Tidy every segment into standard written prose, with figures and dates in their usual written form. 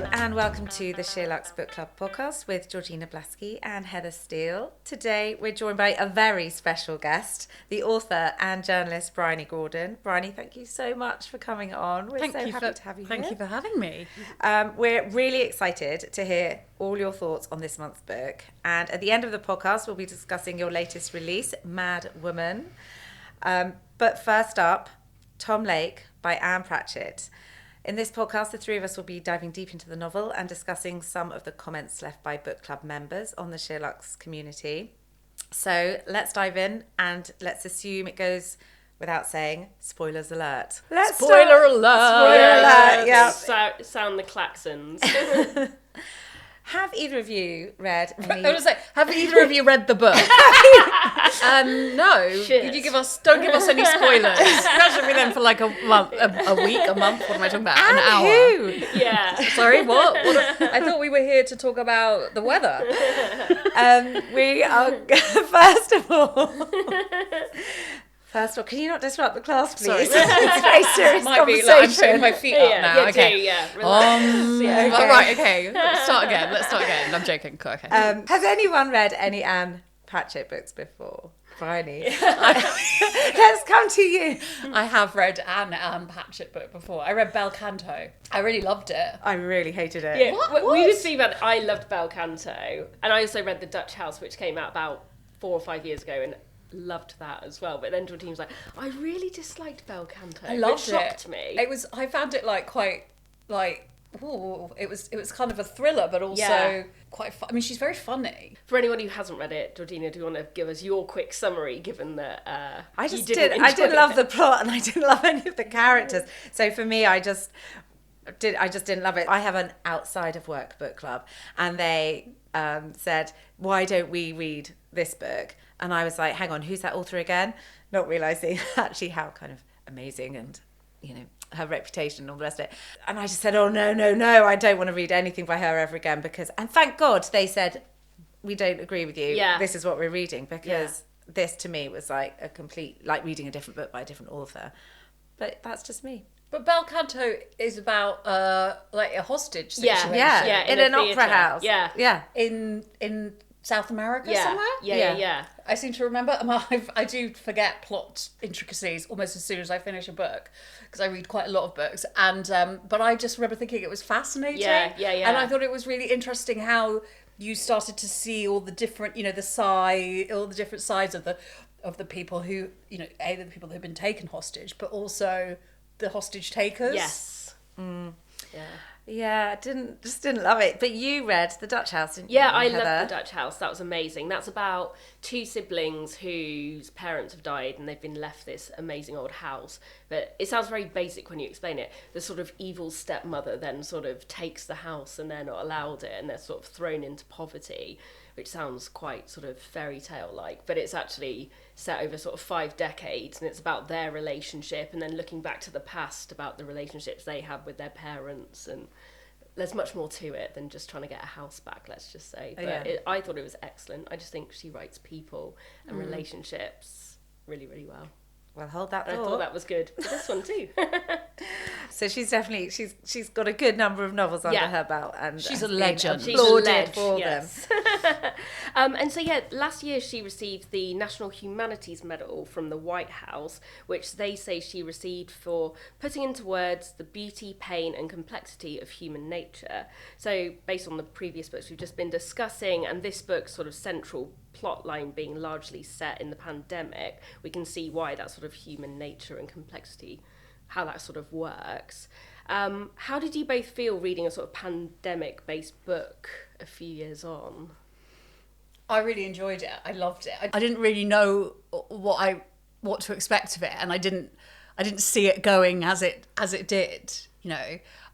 and welcome to the SheerLuxe Book Club podcast with Georgina Blaskey and Heather Steele. Today we're joined by a very special guest, the author and journalist Bryony Gordon. Bryony, thank you so much for coming on. We're so happy to have you here. Thank you for having me. We're really excited to hear all your thoughts on this month's book. And at the end of the podcast, we'll be discussing your latest release, Mad Woman. But first up, Tom Lake by Ann Patchett. In this podcast, the three of us will be diving deep into the novel and discussing some of the comments left by book club members on the SheerLuxe community. So let's dive in and let's assume it goes without saying, spoilers alert. Spoiler alert! Yeah. Sound the klaxons. Have either of you read any... I was say, have either of you read the book? No. Shit. Could you don't give us any spoilers. Imagine me then for like a month, a week, a month. What am I talking about? And an hour. who? Yeah. Sorry, what? I thought we were here to talk about the weather. We are... First of all, can you not disrupt the class, please? Sorry. It's a very serious Might be conversation. like I'm putting my feet up now. Yeah, Okay. do, yeah. Relax. Okay. All right, okay. Let's start again. I'm joking. Cool, okay. Has anyone read any Ann Patchett books before? Bryony. Let's come to you. I have read Ann Patchett book before. I read Bel Canto. I really loved it. I really hated it. Yeah, What? we were speaking about it. I loved Bel Canto, and I also read The Dutch House, which came out about 4 or 5 years ago, and loved that as well. But then Georgina was like, I really disliked Bel Canto. I loved it. Shocked me. I found it like quite like. Ooh, it was kind of a thriller, but also Yeah. quite fun. I mean, she's very funny. For anyone who hasn't read it, Georgina, do you want to give us your quick summary, given that I you just didn't I didn't enjoy love it? the plot and I didn't love any of the characters. So for me, I just didn't love it. I have an outside of work book club, and they said, why don't we read this book? And I was like, hang on, who's that author again? Not realising actually how kind of amazing and, you know, her reputation and all the rest of it. And I just said, oh, no, I don't want to read anything by her ever again because, and thank God they said, we don't agree with you. Yeah. This is what we're reading because this to me was like a complete, like reading a different book by a different author. But that's just me. But Bel Canto is about like a hostage situation. Yeah. In an theatre. opera house. Yeah. In South America Yeah. somewhere. Yeah. I seem to remember. I do forget plot intricacies almost as soon as I finish a book because I read quite a lot of books. And but I just remember thinking it was fascinating. Yeah. And I thought it was really interesting how you started to see all the different, all the different sides of the people who, the people who've been taken hostage, but also the hostage takers. Yes. Yeah. Yeah, just didn't love it. But you read The Dutch House, didn't you? Yeah, I Heather? loved The Dutch House. That was amazing. That's about two siblings whose parents have died and they've been left this amazing old house. But it sounds very basic when you explain it. The sort of evil stepmother then sort of takes the house and they're not allowed it and they're sort of thrown into poverty, which sounds quite sort of fairy tale-like. But it's actually set over sort of 5 decades and it's about their relationship and then looking back to the past about the relationships they had with their parents, and there's much more to it than just trying to get a house back, let's just say. But I thought it was excellent. I just think she writes people and relationships really, really well. Well, hold that thought. I thought that was good for this one too. So she's definitely she's got a good number of novels under her belt, and She's a legend. She's a applauded ledge, for yes. them. And so last year she received the National Humanities Medal from the White House, which they say she received for putting into words the beauty, pain and complexity of human nature. So based on the previous books we've just been discussing, and this book's sort of central plotline being largely set in the pandemic, we can see why that sort of human nature and complexity, how that sort of works. How did you both feel reading a sort of pandemic-based book a few years on? I really enjoyed it. I loved it. I didn't really know what to expect of it, and I didn't see it going as it did.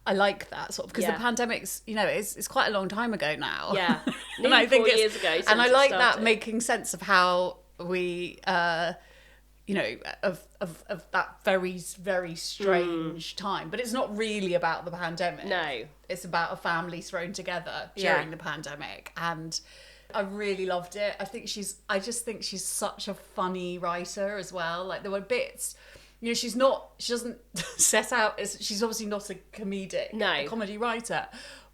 I like that sort of because the pandemic's it's quite a long time ago now. Yeah, and nearly 4 years ago. And I like that started. making sense of how we of that very, very strange time. But it's not really about the pandemic. No. It's about a family thrown together during the pandemic. And I really loved it. I just think she's such a funny writer as well. Like there were bits, she doesn't set out, she's obviously not a comedy writer,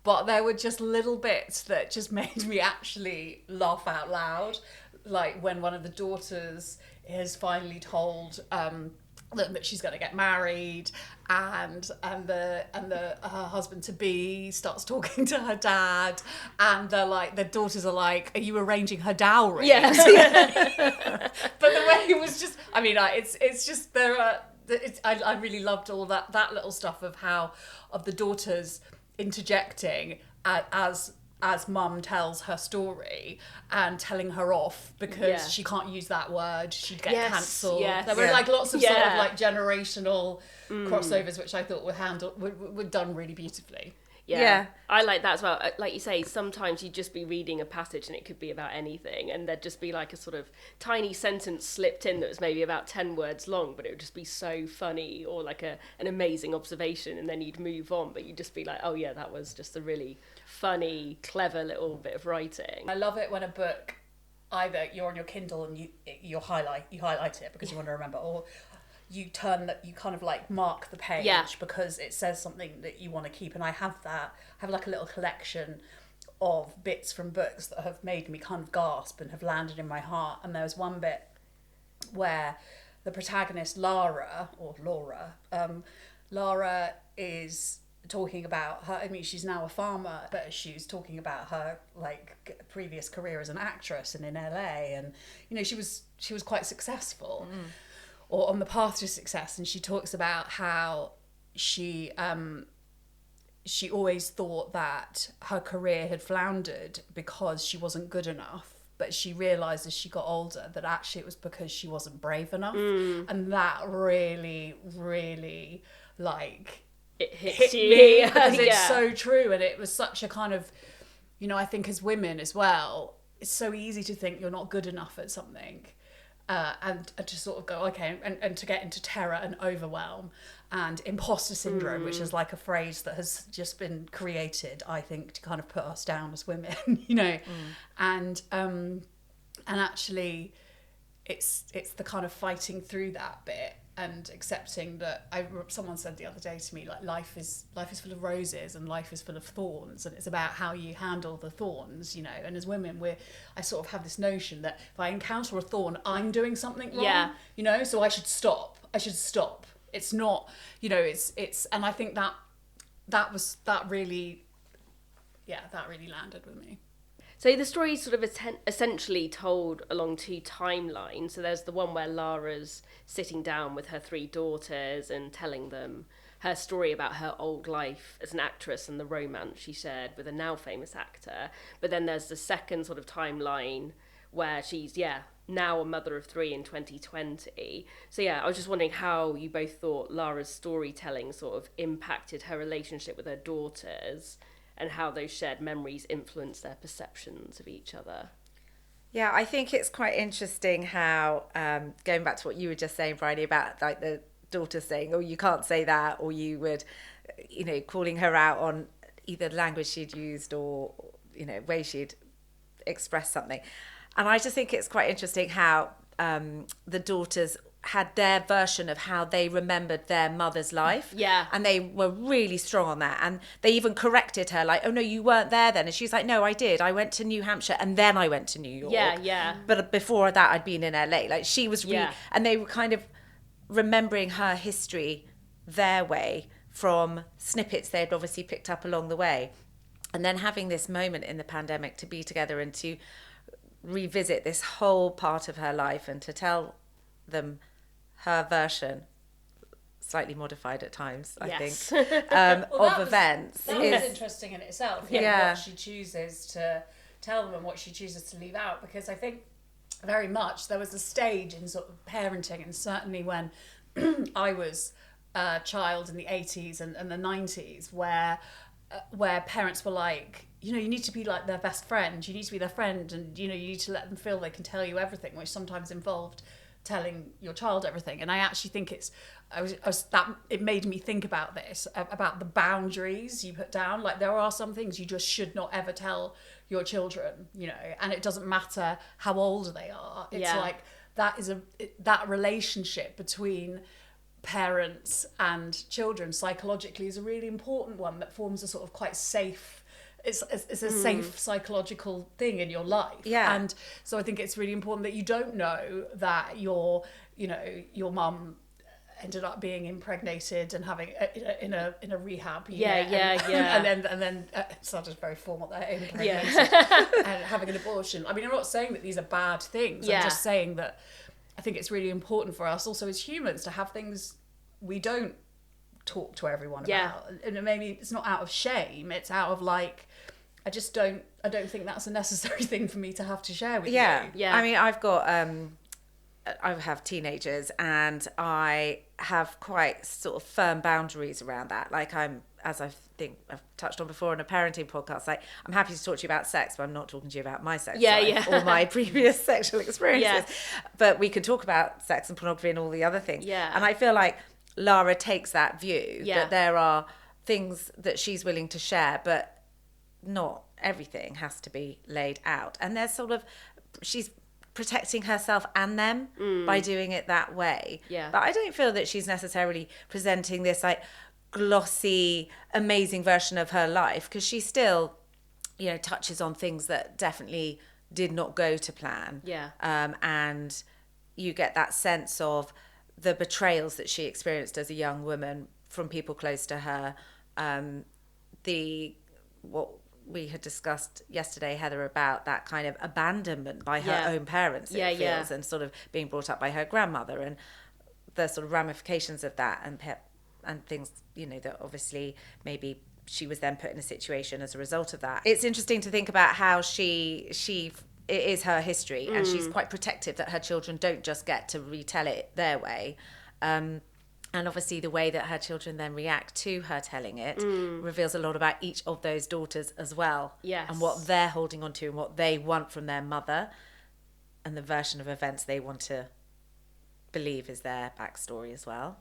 but there were just little bits that just made me actually laugh out loud. Like when one of the daughters is finally told that she's going to get married, and her husband to be starts talking to her dad, and the daughters are like, "Are you arranging her dowry?" Yes. But the way it was just, I mean, it's just there are. I really loved all that little stuff of the daughters interjecting as mum tells her story and telling her off because she can't use that word, she'd get cancelled. Yes. There were like lots of sort of like generational crossovers, which I thought were done really beautifully. Yeah, I like that as well. Like you say, sometimes you'd just be reading a passage and it could be about anything, and there'd just be like a sort of tiny sentence slipped in that was maybe about 10 words long, but it would just be so funny, or like an amazing observation, and then you'd move on, but you'd just be like, oh yeah, that was just a really funny, clever little bit of writing. I love it when a book, either you're on your Kindle and you highlight it because you want to remember, or you kind of like mark the page because it says something that you want to keep. And I have like a little collection of bits from books that have made me kind of gasp and have landed in my heart. And there was one bit where the protagonist Lara is talking about her, I mean, she's now a farmer, but she was talking about her like previous career as an actress and in LA, and you know, she was quite successful. Or on the path to success, and she talks about how she always thought that her career had floundered because she wasn't good enough, but she realised as she got older that actually it was because she wasn't brave enough, and that really, really like it hit me because it's so true, and it was such a kind of, you know, I think as women as well, it's so easy to think you're not good enough at something. And to sort of go, okay, and to get into terror and overwhelm and imposter syndrome, which is like a phrase that has just been created, I think, to kind of put us down as women, you know, and actually it's the kind of fighting through that bit and accepting that someone said the other day to me, like, life is full of roses and life is full of thorns, and it's about how you handle the thorns, you know. And as women, I sort of have this notion that if I encounter a thorn, I'm doing something wrong, you know, so I should stop. It's not, you know, it's and I think that really landed with me. So the story is sort of essentially told along two timelines. So there's the one where Lara's sitting down with her three daughters and telling them her story about her old life as an actress and the romance she shared with a now famous actor. But then there's the second sort of timeline where she's, now a mother of three in 2020. So I was just wondering how you both thought Lara's storytelling sort of impacted her relationship with her daughters, and how those shared memories influence their perceptions of each other. Yeah, I think it's quite interesting how, going back to what you were just saying, Bryony, about like the daughter saying, oh, you can't say that, or you would, you know, calling her out on either the language she'd used or, you know, way she'd expressed something. And I just think it's quite interesting how the daughters had their version of how they remembered their mother's life. Yeah. And they were really strong on that. And they even corrected her, like, oh, no, you weren't there then. And she's like, no, I did. I went to New Hampshire and then I went to New York. Yeah. But before that, I'd been in LA. Like, she was really... And they were kind of remembering her history their way from snippets they'd obviously picked up along the way. And then having this moment in the pandemic to be together and to revisit this whole part of her life and to tell them her version, slightly modified at times, I think, of events. That was interesting in itself. What she chooses to tell them and what she chooses to leave out, because I think very much there was a stage in sort of parenting, and certainly when I was a child in the 80s and the 90s, where parents were like, you know, you need to be like their best friend, you need to be their friend, and you know, you need to let them feel they can tell you everything, which sometimes involved telling your child everything. And I actually think it made me think about this, about the boundaries you put down. Like, there are some things you just should not ever tell your children, you know, and it doesn't matter how old they are. It's like that relationship between parents and children psychologically is a really important one that forms a sort of quite safe it's a safe psychological thing in your life. Yeah. And so I think it's really important that you don't know that your mum ended up being impregnated and having in a rehab unit. And then it sounded very formal there, impregnated and having an abortion. I mean, I'm not saying that these are bad things. I'm just saying that I think it's really important for us also as humans to have things we don't talk to everyone about. And maybe it's not out of shame, it's out of like, I don't think that's a necessary thing for me to have to share with you. Yeah. I mean, I have teenagers and I have quite sort of firm boundaries around that. Like as I think I've touched on before in a parenting podcast, like I'm happy to talk to you about sex, but I'm not talking to you about my sex life or my previous sexual experiences. But we can talk about sex and pornography and all the other things. And I feel like Lara takes that view that there are things that she's willing to share, but not everything has to be laid out. And there's sort of, she's protecting herself and them by doing it that way. But I don't feel that she's necessarily presenting this like glossy, amazing version of her life, because she still, you know, touches on things that definitely did not go to plan. And you get that sense of the betrayals that she experienced as a young woman from people close to her. What we had discussed yesterday, Heather, about that kind of abandonment by her own parents, it feels, and sort of being brought up by her grandmother, and the sort of ramifications of that, and things, you know, that obviously maybe she was then put in a situation as a result of that. It's interesting to think about how it is her history, and she's quite protective that her children don't just get to retell it their way. And obviously the way that her children then react to her telling it reveals a lot about each of those daughters as well. And what they're holding on to and what they want from their mother, and the version of events they want to believe is their backstory as well.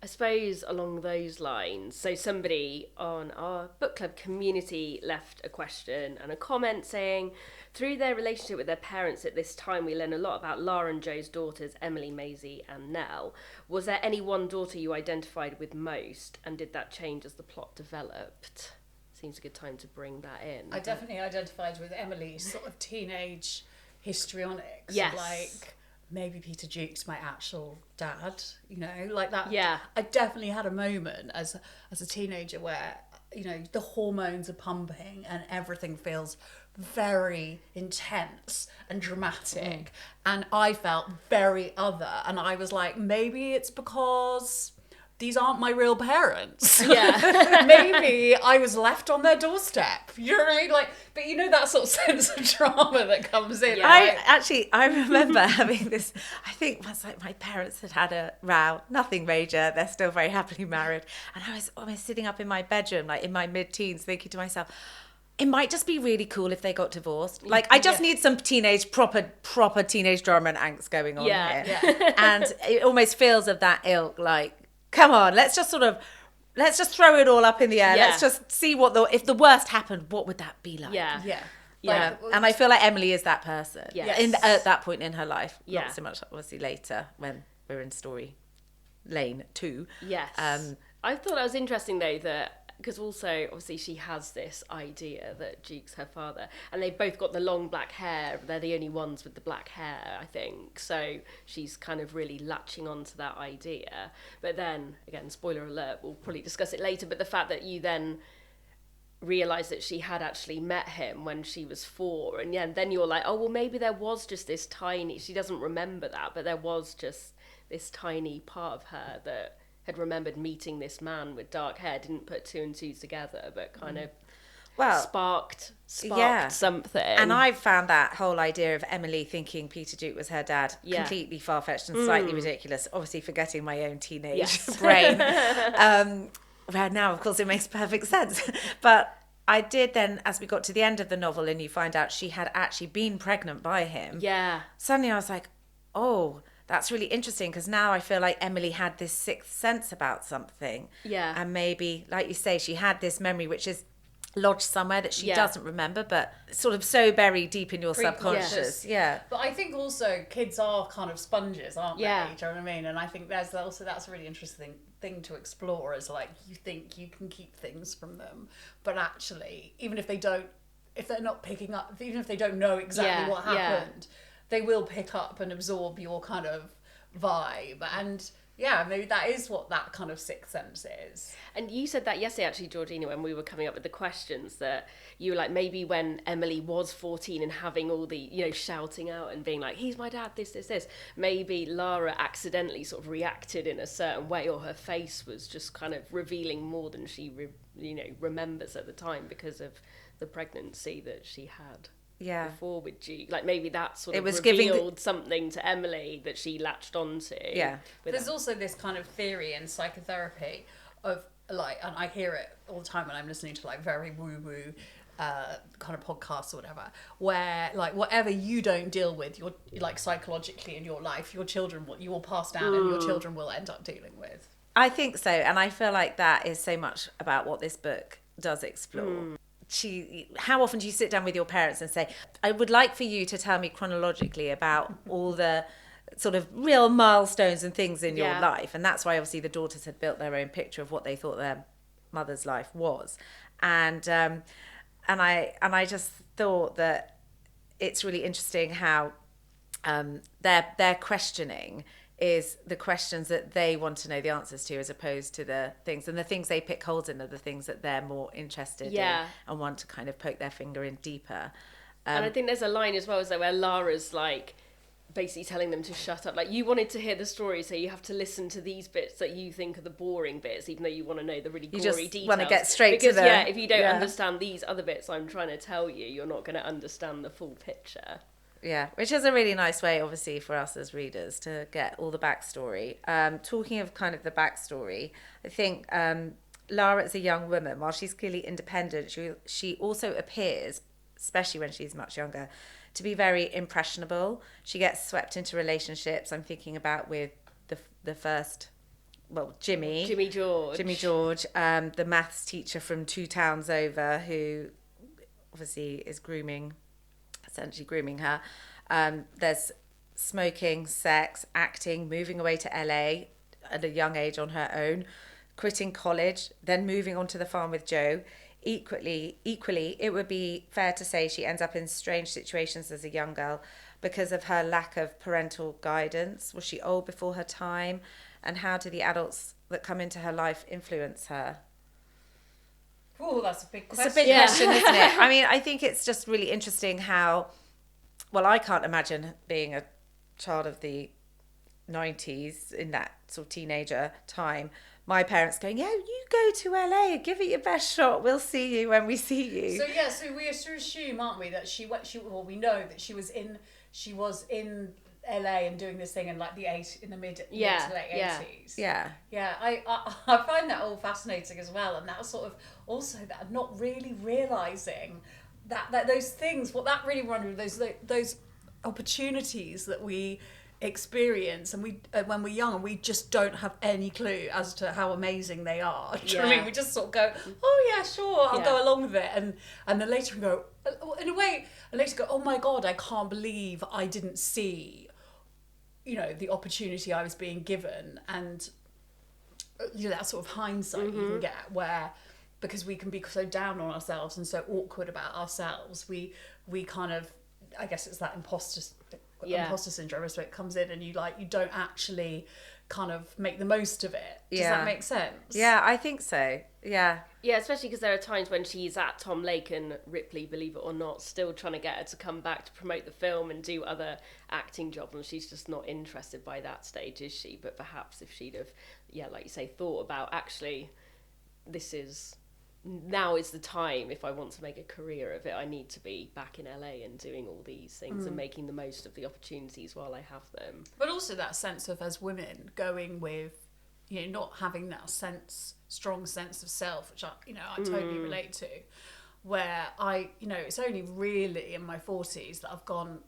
I suppose along those lines, so somebody on our book club community left a question and a comment saying, through their relationship with their parents at this time, we learn a lot about Lara and Joe's daughters, Emily, Maisie and Nell. Was there any one daughter you identified with most, and did that change as the plot developed? Seems a good time to bring that in. I definitely identified with Emily's sort of teenage histrionics. Yes. Like, maybe Peter Duke's my actual dad, you know, like that. I definitely had a moment as a teenager where, you know, the hormones are pumping and everything feels very intense and dramatic, and I felt very other, and I was like, maybe it's because these aren't my real parents. Maybe I was left on their doorstep. You know what I mean? Like, but you know that sort of sense of drama that comes in. I remember having this, I think once, like, my parents had a row, nothing major, they're still very happily married, and I was sitting up in my bedroom, like in my mid-teens, thinking to myself, it might just be really cool if they got divorced. Like, I just need some proper teenage drama and angst going on here. And it almost feels of that ilk, like, come on, let's just throw it all up in the air. Let's just see if the worst happened, what would that be like? And I feel like Emily is that person at that point in her life. Not so much obviously later when we're in story lane 2. I thought that was interesting though, that because also obviously she has this idea that Duke's her father, and they've both got the long black hair. They're the only ones with the black hair, I think, so she's kind of really latching onto that idea. But then again, spoiler alert, we'll probably discuss it later, but the fact that you then realise that she had actually met him when she was 4, and then you're like, oh well, maybe there was just this tiny, she doesn't remember that, but there was just this tiny part of her that had remembered meeting this man with dark hair, didn't put 2 and 2 together, but kind of sparked something. And I found that whole idea of Emily thinking Peter Duke was her dad completely far-fetched and slightly ridiculous, obviously forgetting my own teenage brain. Where now, of course, it makes perfect sense. But I did then, as we got to the end of the novel and you find out she had actually been pregnant by him, suddenly I was like, oh, that's really interesting, because now I feel like Emily had this sixth sense about something. And maybe, like you say, she had this memory, which is lodged somewhere that she Yeah. doesn't remember, but sort of so buried deep in your subconscious. Yeah. But I think also kids are kind of sponges, aren't Yeah. they? Do you know what I mean? And I think that's a really interesting thing to explore, is like, you think you can keep things from them, but actually, even if they're not picking up, even if they don't know exactly what happened, they will pick up and absorb your kind of vibe. And yeah, maybe that is what that kind of sixth sense is. And you said that yesterday, actually, Georgina, when we were coming up with the questions, that you were like, maybe when Emily was 14 and having all the, you know, shouting out and being like, he's my dad, this, maybe Lara accidentally sort of reacted in a certain way, or her face was just kind of revealing more than she, remembers at the time because of the pregnancy that she had. Yeah. Before with G, like maybe that sort It of was revealed something to Emily that she latched onto. Yeah. There's also this kind of theory in psychotherapy of like, and I hear it all the time when I'm listening to like very woo-woo kind of podcasts or whatever, where like whatever you don't deal with, you're like psychologically in your life, your children you will pass down and your children will end up dealing with. I think so, and I feel like that is so much about what this book does explore. How often do you sit down with your parents and say, I would like for you to tell me chronologically about all the sort of real milestones and things in your life? And that's why obviously the daughters had built their own picture of what they thought their mother's life was. And I just thought that it's really interesting how their questioning is the questions that they want to know the answers to, as opposed to the things. And the things they pick holes in are the things that they're more interested in and want to kind of poke their finger in deeper. And I think there's a line as well, is there, where Lara's like basically telling them to shut up. Like, you wanted to hear the story, so you have to listen to these bits that you think are the boring bits, even though you want to know the really gory details. You just want to get straight to the... Because, if you don't understand these other bits I'm trying to tell you, you're not going to understand the full picture. Yeah, which is a really nice way, obviously, for us as readers to get all the backstory. Talking of kind of the backstory, I think Lara, as a young woman, while she's clearly independent, she also appears, especially when she's much younger, to be very impressionable. She gets swept into relationships. I'm thinking about with the first, well, Jimmy George, the maths teacher from 2 towns over, who obviously is essentially grooming her. There's smoking, sex, acting, moving away to LA at a young age on her own, quitting college, then moving on to the farm with Joe. Equally, it would be fair to say she ends up in strange situations as a young girl because of her lack of parental guidance. Was she old before her time? And how do the adults that come into her life influence her? Oh, that's a big question. It's a big question, isn't it? I mean, I think it's just really interesting how, well, I can't imagine being a child of the 90s in that sort of teenager time. My parents going, yeah, you go to LA, give it your best shot. We'll see you when we see you. So we assume, aren't we, that we know that she was in LA and doing this thing in like the mid to late 80s. Yeah. Yeah, I find that all fascinating as well, and that sort of also that not really realising that those things, what that really reminded me, those opportunities that we experience and we when we're young, and we just don't have any clue as to how amazing they are. Do you know what I mean? We just sort of go, oh yeah, sure, I'll go along with it, and then later we go, in a way, and later go, oh my god, I can't believe I didn't see, the opportunity I was being given. And that sort of hindsight you can get, where because we can be so down on ourselves and so awkward about ourselves, we kind of, I guess it's that imposter syndrome, so it comes in and you don't actually kind of make the most of it. Does that make sense? Yeah, I think so. Yeah, especially because there are times when she's at Tom Lake and Ripley, believe it or not, still trying to get her to come back to promote the film and do other acting jobs, and she's just not interested by that stage, is she? But perhaps if she'd have, like you say, thought about, actually, now is the time, if I want to make a career of it, I need to be back in LA and doing all these things and making the most of the opportunities while I have them. But also that sense of, as women, going with, not having that strong sense of self, which I totally relate to, where it's only really in my 40s that I've gone,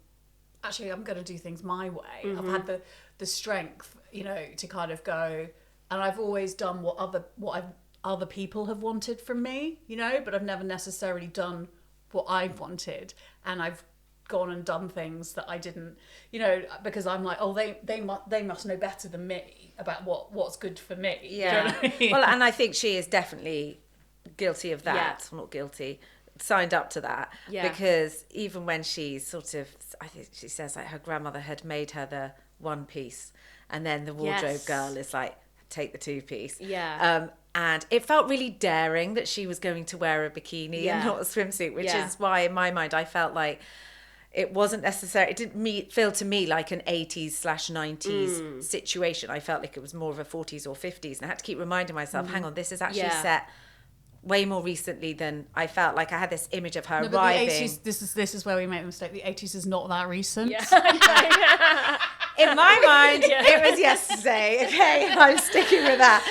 actually, I'm going to do things my way. I've had the strength, to kind of go, and I've always done what other people have wanted from me, you know, but I've never necessarily done what I've wanted, and I've gone and done things that I didn't, you know, because I'm like, oh, they must know better than me about what's good for me. Yeah. Do you know what I mean? Well, and I think she is definitely guilty of that. Yeah. Well, not guilty, signed up to that. Yeah. Because even when she's sort of, I think she says like her grandmother had made her the one piece, and then the wardrobe Yes. girl is like, take the two piece. Yeah. And it felt really daring that she was going to wear a bikini and not a swimsuit, which is why in my mind I felt like it wasn't necessary. It didn't feel to me like an 80s/90s situation. I felt like it was more of a 40s or 50s, and I had to keep reminding myself, hang on, this is actually set way more recently than I felt. Like I had this image of her No, but arriving. the 80s, this is where we make the mistake. The 80s is not that recent. Yeah. In my mind, it was yesterday. Okay, I'm sticking with that.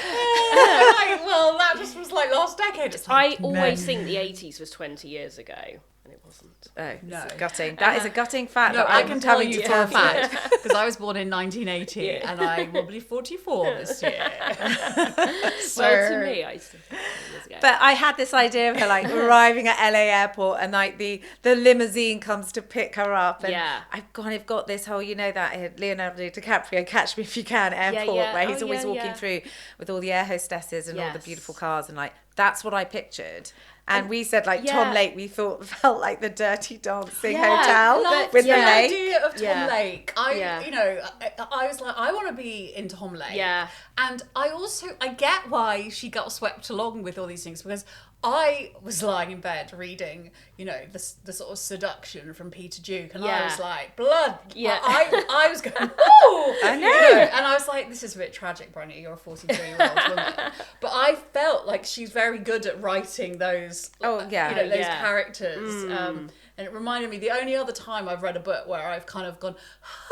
Like, well, that just was like last decade. It's I like, always think the 80s was 20 years ago, and it wasn't. Oh, No. it's gutting. That is a gutting fact. No, that I I'm can tell having you to for a tell you. fact, because I was born in 1980 and I will be 44 this year. So, Well, to me, I still think 20 years ago. But I had this idea of her like arriving at LA airport, and like the limousine comes to pick her up, and Yeah. I've kind of got this whole, you know, that Leonardo DiCaprio Catch Me If You Can airport yeah. where he's Oh, always yeah, walking yeah. through with all the air hostesses and all the Yes. beautiful cars, and like that's what I pictured. And we said like yeah. Tom Lake, we thought felt like the Dirty Dancing Yeah, hotel Love with the the lake. idea of Tom Yeah. Lake. Yeah. You know, I was like, I want to be in Tom Lake. Yeah. And I get why she got swept along with all these things, because I was lying in bed reading, you know, the sort of Seduction from Peter Duke, and I Yeah. was like, blood. Yeah. I was going, oh, I know. You know, and I was like, this is a bit tragic, Bryony. You're a 43-year-old woman. But I felt like she's very good at writing those. Oh, yeah. You know, those Yeah. characters. And it reminded me, the only other time I've read a book where I've kind of gone,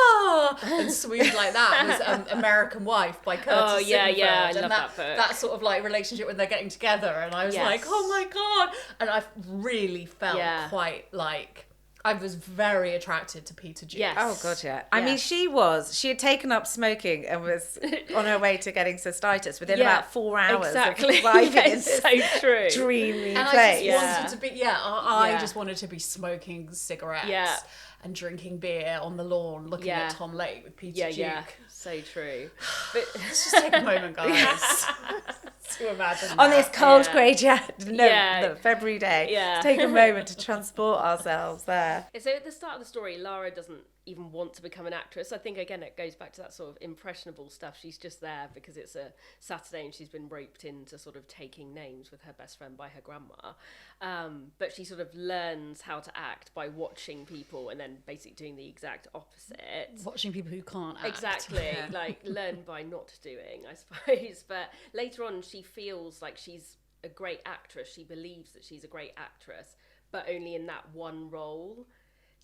ah, and swooned like that was American Wife by Curtis Oh, yeah, Sittenfeld. yeah, I And love that book. That sort of like relationship when they're getting together. And I was Yes. like, oh my God. And I really felt Yeah. quite like, I was very attracted to Peter Duke. Yes. Oh god, yeah. I Yeah. mean, she had taken up smoking and was on her way to getting cystitis within Yeah, about 4 hours exactly. of arriving Yeah, in it's this so true. dreamy And place. I just Yeah. wanted to be, I Yeah. just wanted to be smoking cigarettes Yeah. and drinking beer on the lawn, looking Yeah. at Tom Lake with Peter Yeah, Duke. yeah. So true. But Let's just take a moment, guys, to imagine On that. this cold, Yeah. grey Yeah. February day. Yeah. Let's take a moment to transport ourselves there. so at the start of the story, Lara doesn't even want to become an actress. I think, again, it goes back to that sort of impressionable stuff. She's just there because it's a Saturday and she's been roped into sort of taking names with her best friend by her grandma. But she sort of learns how to act by watching people and then basically doing the exact opposite. Watching people who can't act. Exactly, like learn by not doing, I suppose. But later on, she feels like she's a great actress. She believes that she's a great actress, but only in that one role.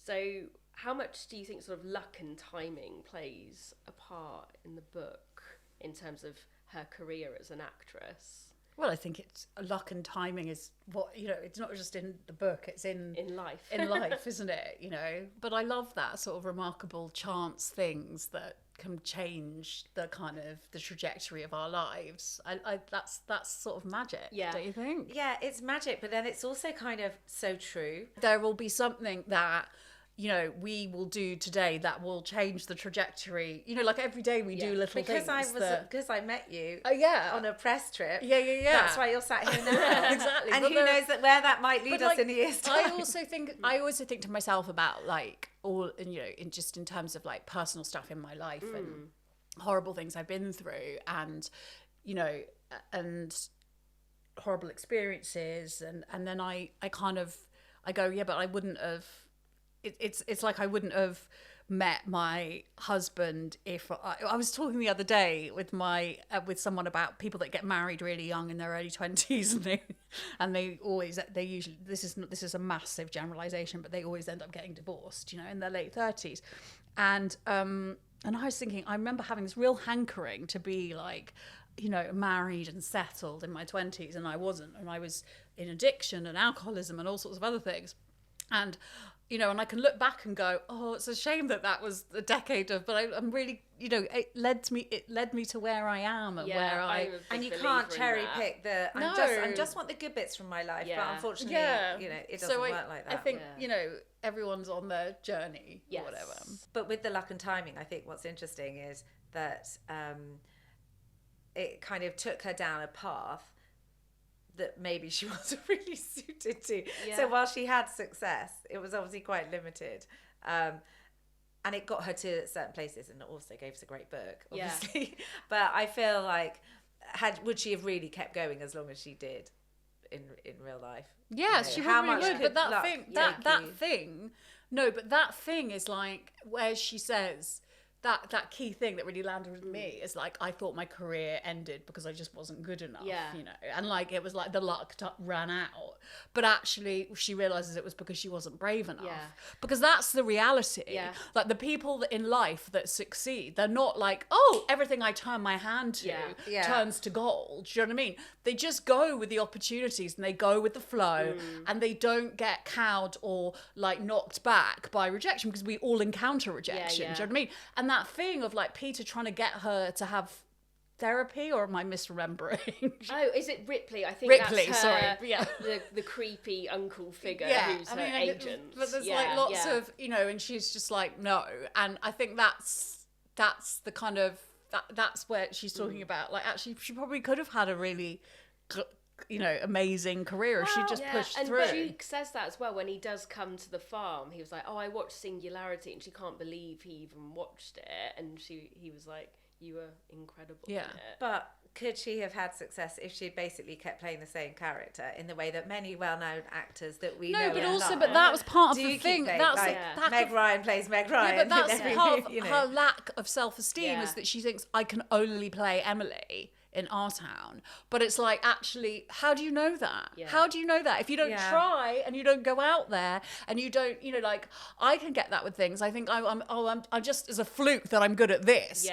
So how much do you think sort of luck and timing plays a part in the book in terms of her career as an actress? Well, I think it's luck and timing is what, you know, it's not just in the book, it's in life. in life, isn't it? You know, but I love that sort of remarkable chance things that can change the kind of the trajectory of our lives. I that's sort of magic, Yeah. don't you think? Yeah, it's magic, but then it's also kind of so true. There will be something that, you know, we will do today that will change the trajectory. You know, like every day we do little Because things. because I met you yeah. on a press trip. Yeah. That's why you're sat here now. Exactly. And But who knows where that might lead But, us like, in a year's time. I also think to myself about like all, and you know, in just in terms of like personal stuff in my life and horrible things I've been through, and you know, and horrible experiences, and then I go, yeah, but I wouldn't have. It's like I wouldn't have met my husband if I was talking the other day with with someone about people that get married really young in their early 20s, and they usually, this is a massive generalization, but they always end up getting divorced, you know, in their late 30s. And I was thinking, I remember having this real hankering to be like, you know, married and settled in my 20s, and I wasn't, and I was in addiction and alcoholism and all sorts of other things. And you know, and I can look back and go, oh, it's a shame that was the decade of, but I'm really, you know, it led me to where I am and where and you can't cherry pick I just want the good bits from my life, but unfortunately, you know, it doesn't work like that. I think, you know, everyone's on their journey or whatever. But with the luck and timing, I think what's interesting is that it kind of took her down a path that maybe she wasn't really suited to. Yeah. So while she had success, it was obviously quite limited. And it got her to certain places, and it also gave us a great book, obviously. Yeah. But I feel like, would she have really kept going as long as she did in real life? Yeah, she probably would. But that thing is like where she says, that key thing that really landed with me is like, I thought my career ended because I just wasn't good enough, you know, and like it was like the luck ran out, but actually she realizes it was because she wasn't brave enough, because that's the reality. Like the people in life that succeed, they're not like, oh, everything I turn my hand to turns to gold. Do you know what I mean? They just go with the opportunities and they go with the flow, and they don't get cowed or like knocked back by rejection, because we all encounter rejection. Do you know what I mean? And that thing of like Peter trying to get her to have therapy, or am I misremembering? Oh, is it Ripley? I think Ripley, that's her, sorry. Yeah. The creepy uncle figure who's her agent. But there's like lots of, you know, and she's just like, no. And I think that's the kind of, that's where she's talking about, like, actually she probably could have had a really, you know, amazing career if she just pushed through. And she says that as well when he does come to the farm. He was like, oh, I watched Singularity, and she can't believe he even watched it, and he was like, you were incredible in it. But could she have had success if she basically kept playing the same character in the way that many well-known actors that we know? No, but also, but that was part of the thing. That's like Meg Ryan plays Meg Ryan. Yeah, but that's part of her lack of self-esteem, is that she thinks, I can only play Emily in our town. But it's like, actually, how do you know that? How do you know that if you don't try and you don't go out there and you don't, you know, like, I can get that with things. I think I'm just as a fluke that I'm good at this.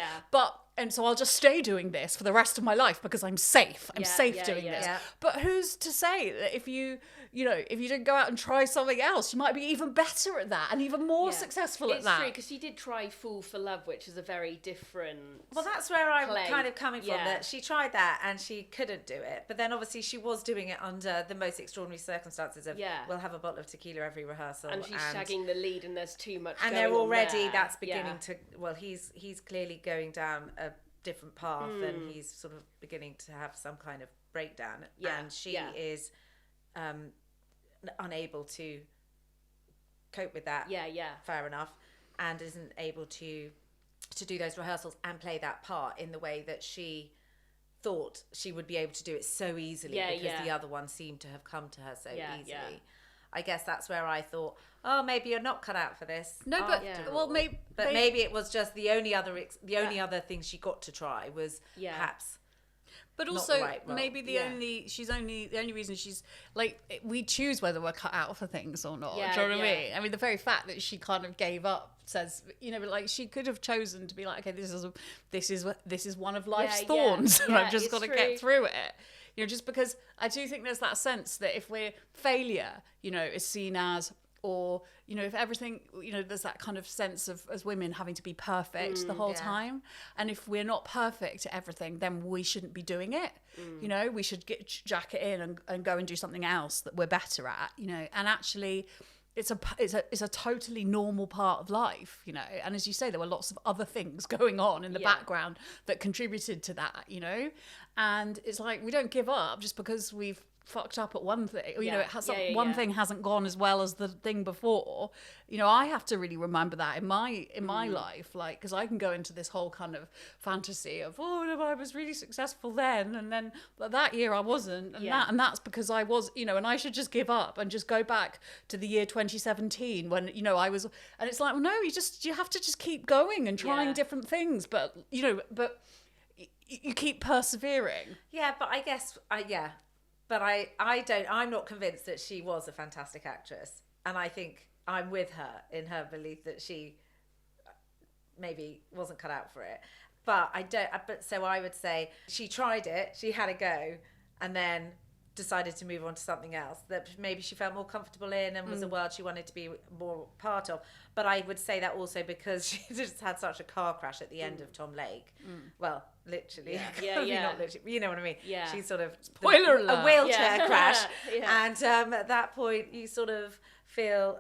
And so I'll just stay doing this for the rest of my life because I'm safe. I'm safe doing this. But who's to say that if you didn't go out and try something else, you might be even better at that and even more successful at that. It's true, because she did try Fool for Love, which is a very different Well, that's where I'm kind of coming from, that she tried that and she couldn't do it. But then obviously she was doing it under the most extraordinary circumstances of, we'll have a bottle of tequila every rehearsal. And she's shagging the lead and there's too much and going they're already, on there. that's beginning to, well, he's clearly going down a different path and he's sort of beginning to have some kind of breakdown, and she is unable to cope with that, fair enough, and isn't able to do those rehearsals and play that part in the way that she thought she would be able to do it so easily, because the other one seemed to have come to her so easily. I guess that's where I thought, oh, maybe you're not cut out for this. No, but well, maybe it was just the only other thing she got to try was perhaps. But also, maybe the only reason she's like, we choose whether we're cut out for things or not. Do you know what I mean? I mean, the very fact that she kind of gave up says, you know, like, she could have chosen to be like, okay, this is one of life's thorns, and I've just got to get through it. You know, just because I do think there's that sense that if failure, you know, is seen as, or, you know, if everything, you know, there's that kind of sense of, as women, having to be perfect the whole time. And if we're not perfect at everything, then we shouldn't be doing it. You know, we should jack it in and go and do something else that we're better at, you know. And actually, it's a totally normal part of life, you know. And as you say, there were lots of other things going on in the background that contributed to that, you know. And it's like, we don't give up just because we've fucked up at one thing, or, you know, one thing hasn't gone as well as the thing before. You know, I have to really remember that in my life, like, because I can go into this whole kind of fantasy of, oh no, I was really successful then, and then but that year I wasn't, and that's because I was, you know, and I should just give up and just go back to the year 2017 when, you know, I was, and it's like, well, no, you have to just keep going and trying different things, but, you know, but you keep persevering. Yeah, but I guess But I'm not convinced that she was a fantastic actress. And I think I'm with her in her belief that she maybe wasn't cut out for it. But so I would say she tried it, she had a go, and then decided to move on to something else that maybe she felt more comfortable in and was a world she wanted to be more part of. But I would say that also because she just had such a car crash at the end of Tom Lake. Well, literally. Not literally, you know what I mean? Yeah. She's sort of Spoiler alert. a wheelchair crash. Yeah. And at that point, you sort of feel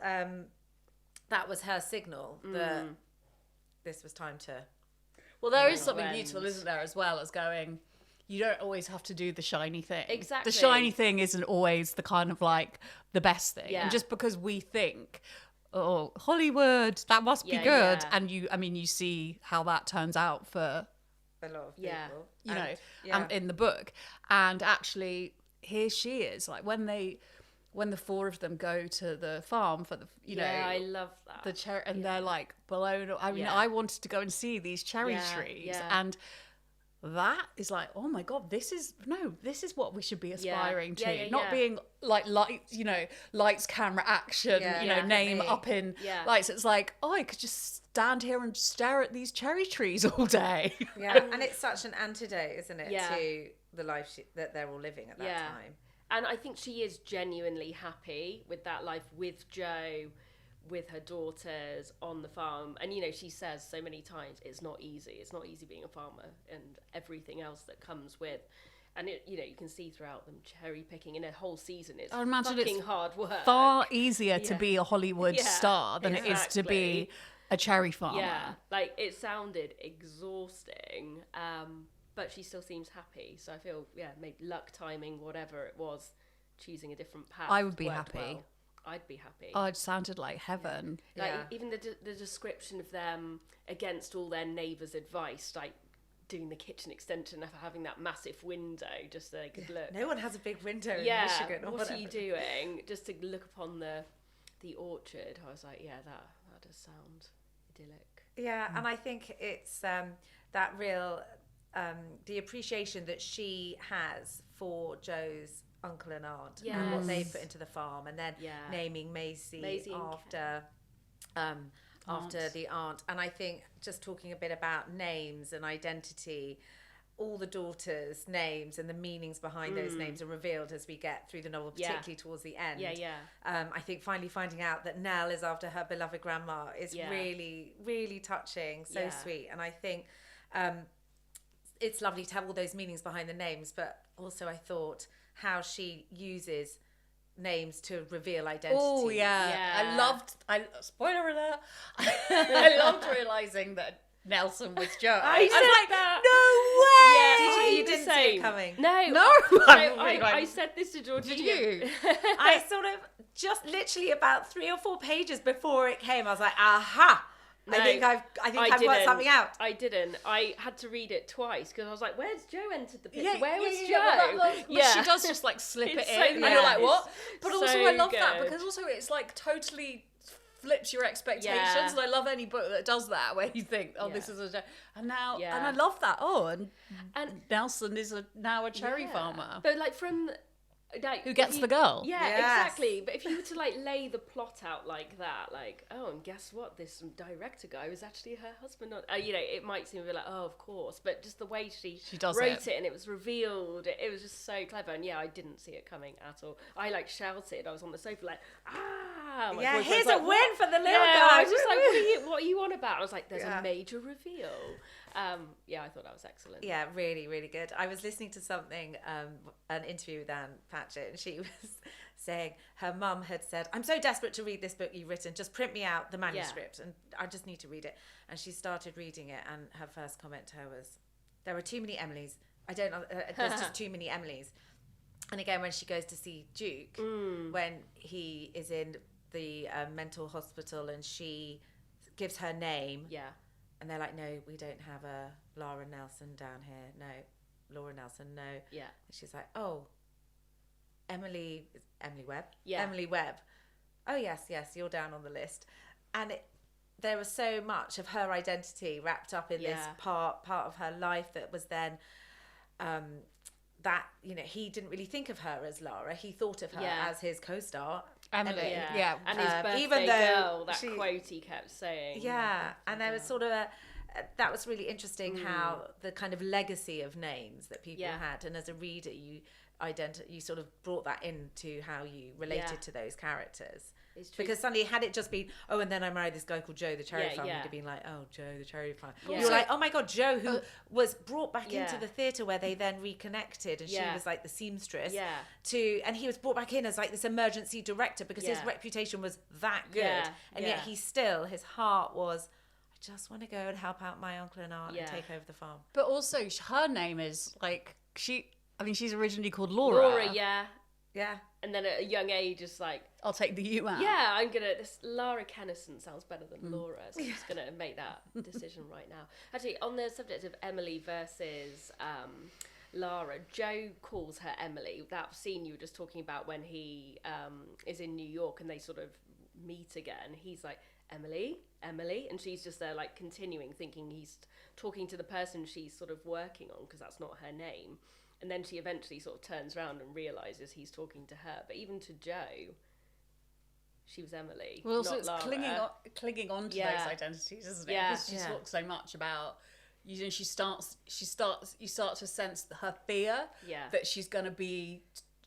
that was her signal that this was time to... Well, there is something beautiful, isn't there, as well as going... You don't always have to do the shiny thing. Exactly. The shiny thing isn't always the kind of like the best thing. Yeah. And just because we think, oh, Hollywood, that must be good. Yeah. And you see how that turns out for a lot of people. In the book. And actually, here she is. Like when the four of them go to the farm for the, I love that. the cherry, and they're like blown. I mean, I wanted to go and see these cherry trees, and that is like, oh my god, this is what we should be aspiring to, not being like lights, camera, action, name up in lights. It's like, oh, I could just stand here and stare at these cherry trees all day. And it's such an antidote, isn't it, to the life that they're all living at that time. And I think she is genuinely happy with that life with Joe, with her daughters on the farm. And, she says so many times, it's not easy. It's not easy being a farmer and everything else that comes with. And, you can see throughout them cherry picking in a whole season. It's fucking hard work. Far easier to be a Hollywood star than it is to be a cherry farmer. Yeah, like it sounded exhausting. But she still seems happy. So I feel, maybe luck, timing, whatever it was, choosing a different path. I would be worked happy. well. I'd be happy. Oh, it sounded like heaven. Even the description of them against all their neighbours' advice, like doing the kitchen extension for having that massive window just so they could look. No one has a big window in Michigan. What are you doing? Just to look upon the orchard. I was like, that does sound idyllic. Yeah, and I think it's that real the appreciation that she has for Joe's uncle and aunt and what they put into the farm, and then naming Maisie after the aunt. And I think just talking a bit about names and identity, all the daughters' names and the meanings behind those names are revealed as we get through the novel, particularly towards the end. I think finally finding out that Nell is after her beloved grandma is really, really touching, so sweet. And I think it's lovely to have all those meanings behind the names, but also I thought how she uses names to reveal identity. Oh I loved. Spoiler alert! I loved realizing that Nelson was Joe. I was like, that. no way! You didn't see it coming. No. I said this to Georgina. Did you? I sort of just literally about 3 or 4 pages before it came, I was like, aha! No, I think I've worked something out. I didn't. I had to read it twice because I was like, "Where's Joe entered the picture? Yeah, Where was Joe?" But she does just like slip it It's in, so and good. you're like, "What?" But It's also, so I love that good. because also it's like totally flips your expectations. Yeah. And I love any book that does that, where you think, "Oh, this is a," and now, Yeah. and I love that. Oh, and And Nelson is now a cherry farmer. But like from. Like, Who gets the girl? Yeah, Yes. exactly. But if you were to like lay the plot out like that, like, oh, and guess what? This director guy was actually her husband. It might seem a bit like, oh, of course. But just the way she does wrote it and it was revealed, it was just so clever. And I didn't see it coming at all. I like shouted. I was on the sofa like, ah! My boyfriend Here's was a like, win for the little yeah, guy. I was just like, what are you on about? I was like, there's a major reveal. I thought that was excellent. Yeah, really, really good. I was listening to something, an interview with Ann Patchett, and she was saying her mum had said, I'm so desperate to read this book you've written, just print me out the manuscript and I just need to read it. And she started reading it, and her first comment to her was, there are too many Emilys. I don't know, there's just too many Emilys. And again, when she goes to see Duke, when he is in the mental hospital and she gives her name. Yeah. And they're like, no, we don't have a Lara Nelson down here. No, Laura Nelson, no. Yeah. And she's like, oh, Emily Webb? Yeah. Emily Webb. Oh, yes, you're down on the list. And there was so much of her identity wrapped up in this part of her life that was then... that, he didn't really think of her as Lara. He thought of her as his co-star, Emily. Yeah. And his birthday even though girl, that quote he kept saying. Yeah, and there was sort of that was really interesting how the kind of legacy of names that people had, and as a reader, you sort of brought that into how you related Yeah. to those characters. It's true. Because suddenly, had it just been, oh, and then I married this guy called Joe the Cherry Yeah, Farmer, yeah. you'd have been like, oh, Joe the Cherry Farmer. Yeah. You were like, oh my God, Joe, who Uh, was brought back Yeah. into the theatre where they then reconnected, and she Yeah. was like the seamstress. Yeah. And he was brought back in as like this emergency director because his Yeah. reputation was that good. Yeah, And yeah. yet his heart was, I just want to go and help out my uncle and aunt and take over the farm. But also, her name is like she's originally called Lara. Laura, yeah. Yeah. And then at a young age, it's like, I'll take the U out. yeah, this Lara Kennison sounds better than Laura, so I'm just going to make that decision right now. Actually, on the subject of Emily versus Lara, Joe calls her Emily. That scene you were just talking about when he is in New York and they sort of meet again, he's like, Emily, and she's just there like continuing, thinking he's talking to the person she's sort of working on because that's not her name. And then she eventually sort of turns around and realises he's talking to her. But even to Joe, she was Emily, Well, also not it's Lara. clinging on to Yeah. those identities, isn't it? Yeah. Because she talks so much about, you start to sense her fear Yeah. that she's going to be,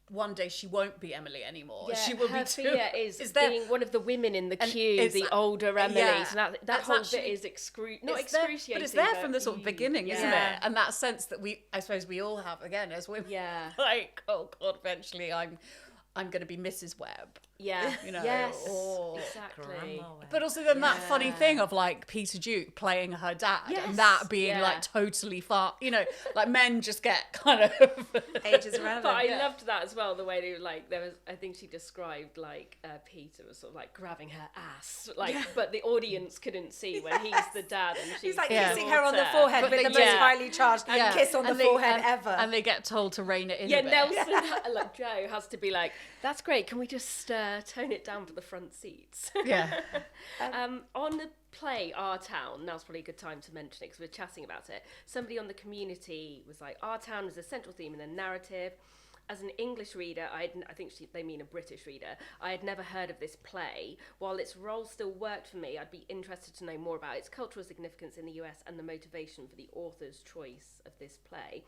one day she won't be Emily anymore. Yeah, She will her be too. fear is there- being one of the women in the And queue, it's- the older Emily. yeah, So that that's whole actually- bit is not it's there- excruciating. but it's there from the sort of beginning, isn't Yeah. it? And that sense that I suppose we all have again as women. Yeah. Like, oh God, eventually I'm going to be Mrs. Webb. Yeah. You know, Yes. or- Exactly. Grandma Webb. But also then that funny Yeah. thing of like Peter Duke playing her dad Yes, and that being yeah. like totally far, like men just get kind of Age is irrelevant. But I loved that as well. The way they were like, I think she described like Peter was sort of like grabbing her ass, like, but the audience couldn't see when he's the dad and she's He's like Yeah. kissing her on the daughter. forehead But with they- the most yeah. highly charged kiss on the And they- forehead and- ever. And they get told to rein it in Yeah, a bit. Nelson, like Joe, has to be like, that's great. Can we just tone it down for the front seats? Yeah. On the play Our Town, now's probably a good time to mention it because we're chatting about it. Somebody on the community was like, Our Town is a central theme in the narrative. As an English reader, I think they mean a British reader, I had never heard of this play. While its role still worked for me, I'd be interested to know more about its cultural significance in the US and the motivation for the author's choice of this play.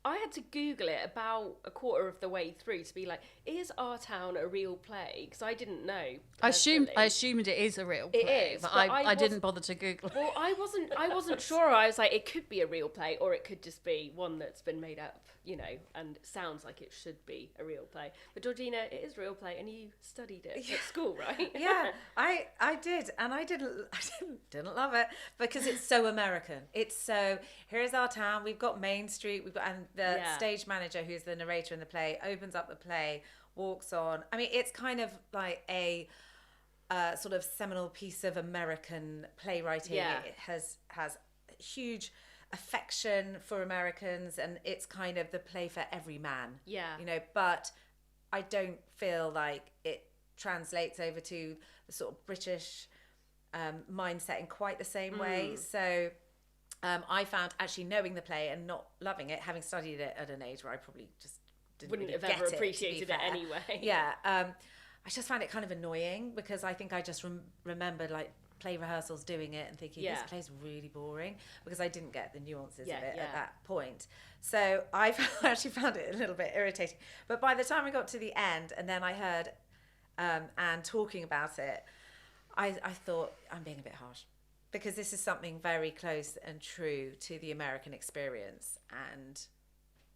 I had to Google it about a quarter of the way through to be like, is Our Town a real play? Because I didn't know. I personally. assumed it is a real play. It is, but but I I didn't bother to Google it. Well, I wasn't sure. I was like, it could be a real play, or it could just be one that's been made up, and sounds like it should be a real play. But Georgina, it is a real play, and you studied it at school, right? Yeah, I did, and I didn't love it because it's so American. It's so, here's our town, we've got Main Street, and the Yeah. stage manager, who's the narrator in the play, opens up the play, walks on. I mean, it's kind of like a sort of seminal piece of American playwriting. Yeah. It has huge affection for Americans, and it's kind of the play for every man. Yeah. But I don't feel like it translates over to the sort of British mindset in quite the same way. So I found actually knowing the play and not loving it, having studied it at an age where I probably just Wouldn't really have ever get appreciated to be it fair. anyway. Yeah, I just found it kind of annoying because I think I just remembered like play rehearsals doing it and thinking Yeah. this play's really boring because I didn't get the nuances Yeah, of it yeah. at that point. So I actually found it a little bit irritating. But by the time I got to the end and then I heard Anne talking about it, I thought I'm being a bit harsh because this is something very close and true to the American experience, and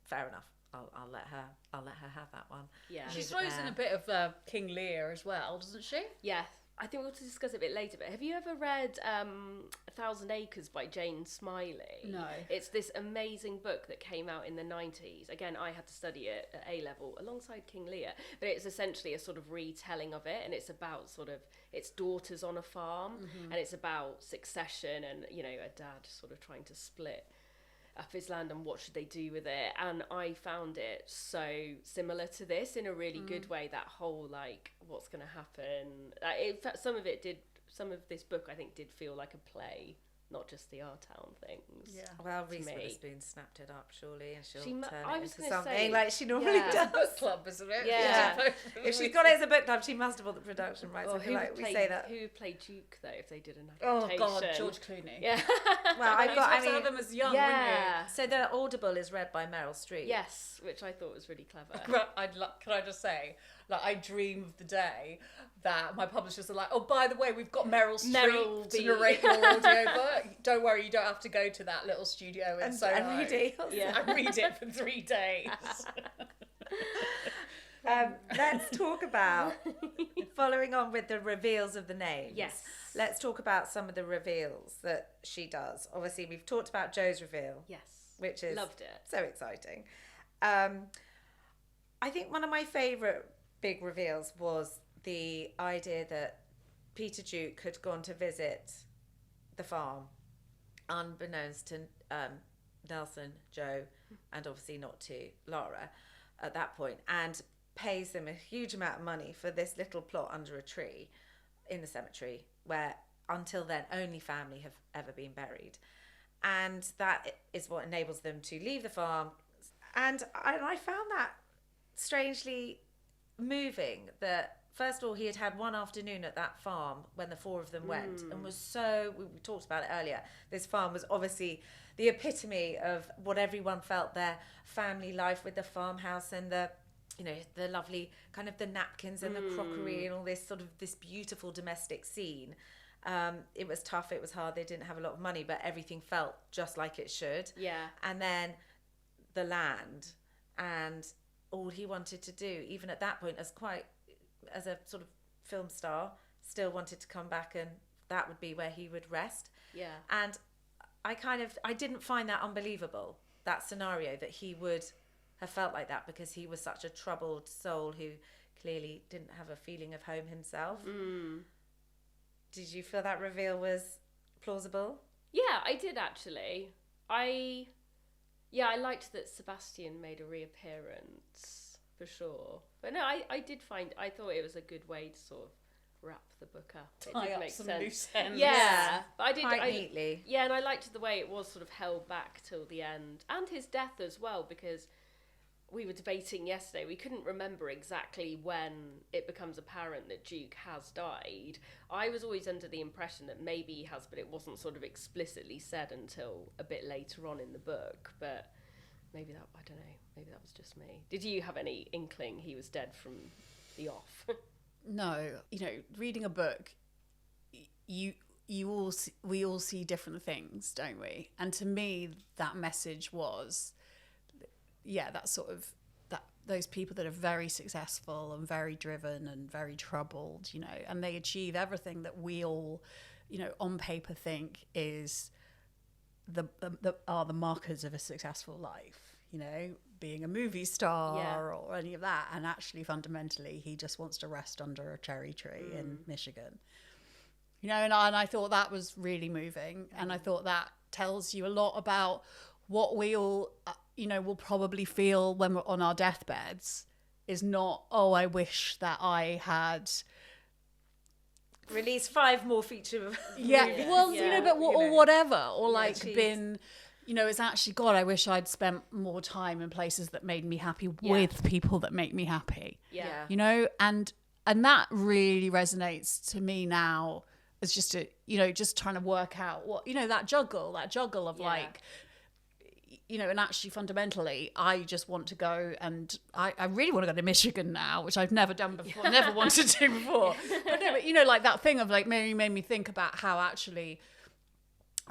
fair enough. I'll let her have that one. Yeah. She Leave it throws in there. a bit of King Lear as well, doesn't she? Yeah. I think we'll discuss it a bit later, but have you ever read A Thousand Acres by Jane Smiley? No. It's this amazing book that came out in the 90s. Again, I had to study it at A-level alongside King Lear, but it's essentially a sort of retelling of it, and it's about sort of its daughters on a farm, and it's about succession and, a dad sort of trying to split up his land and what should they do with it. And I found it so similar to this in a really good way, that whole like what's going to happen. Some of this book I think did feel like a play not just the Our Town things. Yeah. Well, to Reese me. Witherspoon snapped it up, surely, and she'll She mu- turn I it was into gonna something say, like she normally yeah. does. Book club, isn't it? Yeah. If she's got it as a book club, she must have bought the production rights. Or I feel like would we play, say that. who would play Duke though if they did an Oh adaptation? God, George Clooney. Yeah. Well, You'd have to have them as young, yeah. So the Audible is read by Meryl Streep. Yes, which I thought was really clever. wouldn't you? Can I just say, like, I dream of the day that my publishers are like, oh, by the way, we've got Meryl Streep to narrate your audiobook. Don't worry, you don't have to go to that little studio in Soho. And read it. Yeah. And read it for 3 days. Let's talk about, following on with the reveals of the names. Yes. Let's talk about some of the reveals that she does. Obviously, we've talked about Joe's reveal, Yes. which is Loved it. so exciting. I think one of my favourite big reveals was the idea that Peter Duke had gone to visit the farm, unbeknownst to Nelson, Joe, and obviously not to Lara at that point, and pays them a huge amount of money for this little plot under a tree in the cemetery where until then only family have ever been buried. And that is what enables them to leave the farm. And I found that strangely moving that, first of all, he had had one afternoon at that farm when the 4 of them went, and was so, we talked about it earlier, this farm was obviously the epitome of what everyone felt, their family life with the farmhouse and the, you know, the lovely kind of the napkins and the crockery and all this sort of this beautiful domestic scene. It was tough, it was hard, they didn't have a lot of money, but everything felt just like it should. Yeah. And then the land, and all he wanted to do, even at that point, as a sort of film star, still wanted to come back, and that would be where he would rest. Yeah. And I didn't find that unbelievable, that scenario, that he would have felt like that, because he was such a troubled soul who clearly didn't have a feeling of home himself. Did you feel that reveal was plausible? Yeah, I did actually. I liked that Sebastian made a reappearance for sure. But no, I thought it was a good way to sort of wrap the book up. It Tie did up make some sense. loose ends. Yeah, but Quite neatly. Yeah, and I liked the way it was sort of held back till the end, and his death as well, because we were debating yesterday, we couldn't remember exactly when it becomes apparent that Duke has died. I was always under the impression that maybe he has, but it wasn't sort of explicitly said until a bit later on in the book. But maybe that, I don't know, maybe that was just me. Did you have any inkling he was dead from the off? No, you know, reading a book, we all see different things, don't we? And to me, that message was, that sort of, that those people that are very successful and very driven and very troubled, you know, and they achieve everything that we all, you know, on paper think is are the markers of a successful life, you know, being a movie star or any of that. And actually, fundamentally, he just wants to rest under a cherry tree in Michigan. You know, and I thought that was really moving. And I thought that tells you a lot about what we all, you know, will probably feel when we're on our deathbeds, is not, oh, I wish that I had Release 5 more feature you know, but or whatever, or like achieved. been, you know, it's actually, God, I wish I'd spent more time in places that made me happy with people that make me happy. Yeah. You know, and that really resonates to me now as just a, you know, just trying to work out what, you know, that juggle of like, you know, and actually fundamentally, I just want to go, and I really want to go to Michigan now, which I've never done before, never wanted to do before. But you know, like that thing of like, made me think about how actually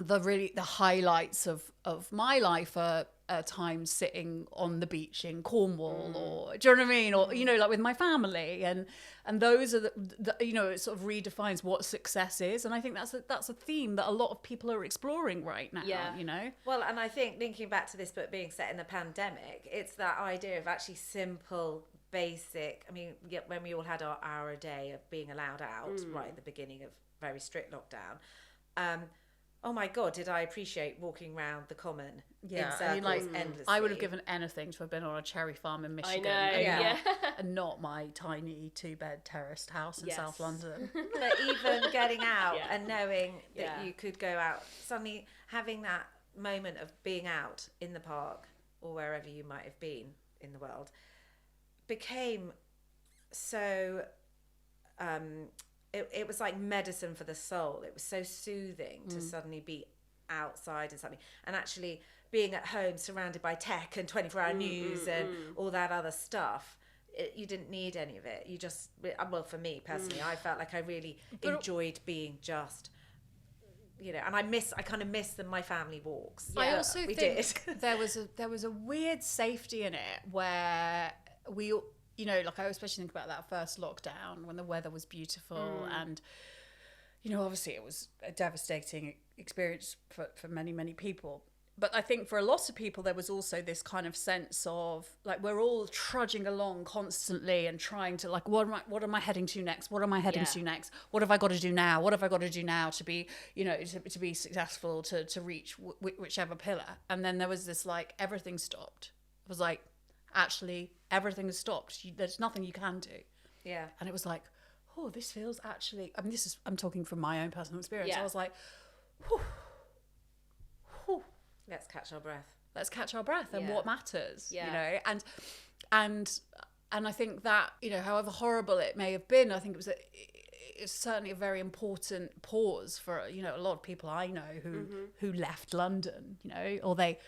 the highlights of my life are times sitting on the beach in Cornwall, or do you know what I mean, or you know, like with my family, and those are the you know, it sort of redefines what success is, and I think that's a theme that a lot of people are exploring right now. You know, well, and I think linking back to this book being set in the pandemic, it's that idea of actually simple, basic. I mean, when we all had our hour a day of being allowed out right at the beginning of very strict lockdown, oh my God, did I appreciate walking around the common Yeah, in I circles mean, like, endlessly. I would have given anything to have been on a cherry farm in Michigan. know, and yeah. not, and not my tiny 2-bed terraced house in Yes. South London. But even getting out Yeah. and knowing that Yeah. you could go out, suddenly having that moment of being out in the park or wherever you might have been in the world became so it was like medicine for the soul. It was so soothing to suddenly be outside and something, and actually being at home surrounded by tech and 24-hour news and all that other stuff. You didn't need any of it. You just, well, for me personally, I felt like I really enjoyed being just, you know, and I kind of miss my family walks. I Yeah, also we think did. there was a weird safety in it where we, you know, like I especially think about that first lockdown when the weather was beautiful and, you know, obviously it was a devastating experience for many, many people. But I think for a lot of people, there was also this kind of sense of like, we're all trudging along constantly and trying to like, what am I heading to next? What am I heading to next? What have I got to do now? What have I got to do now to be, you know, to be successful, to reach whichever pillar? And then there was this like, everything stopped. It was like, actually, everything has stopped. There's nothing you can do. Yeah. And it was like, oh, this feels actually, I mean, I'm talking from my own personal experience. Yeah. I was like, whew, whew. Let's catch our breath. Let's catch our breath and Yeah. what matters, Yeah. you know, and I think that, you know, however horrible it may have been, I think it's certainly a very important pause for, you know, a lot of people I know who left London, you know, or they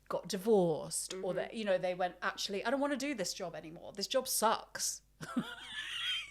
got divorced or that, you know, they went, actually, I don't want to do this job anymore. This job sucks.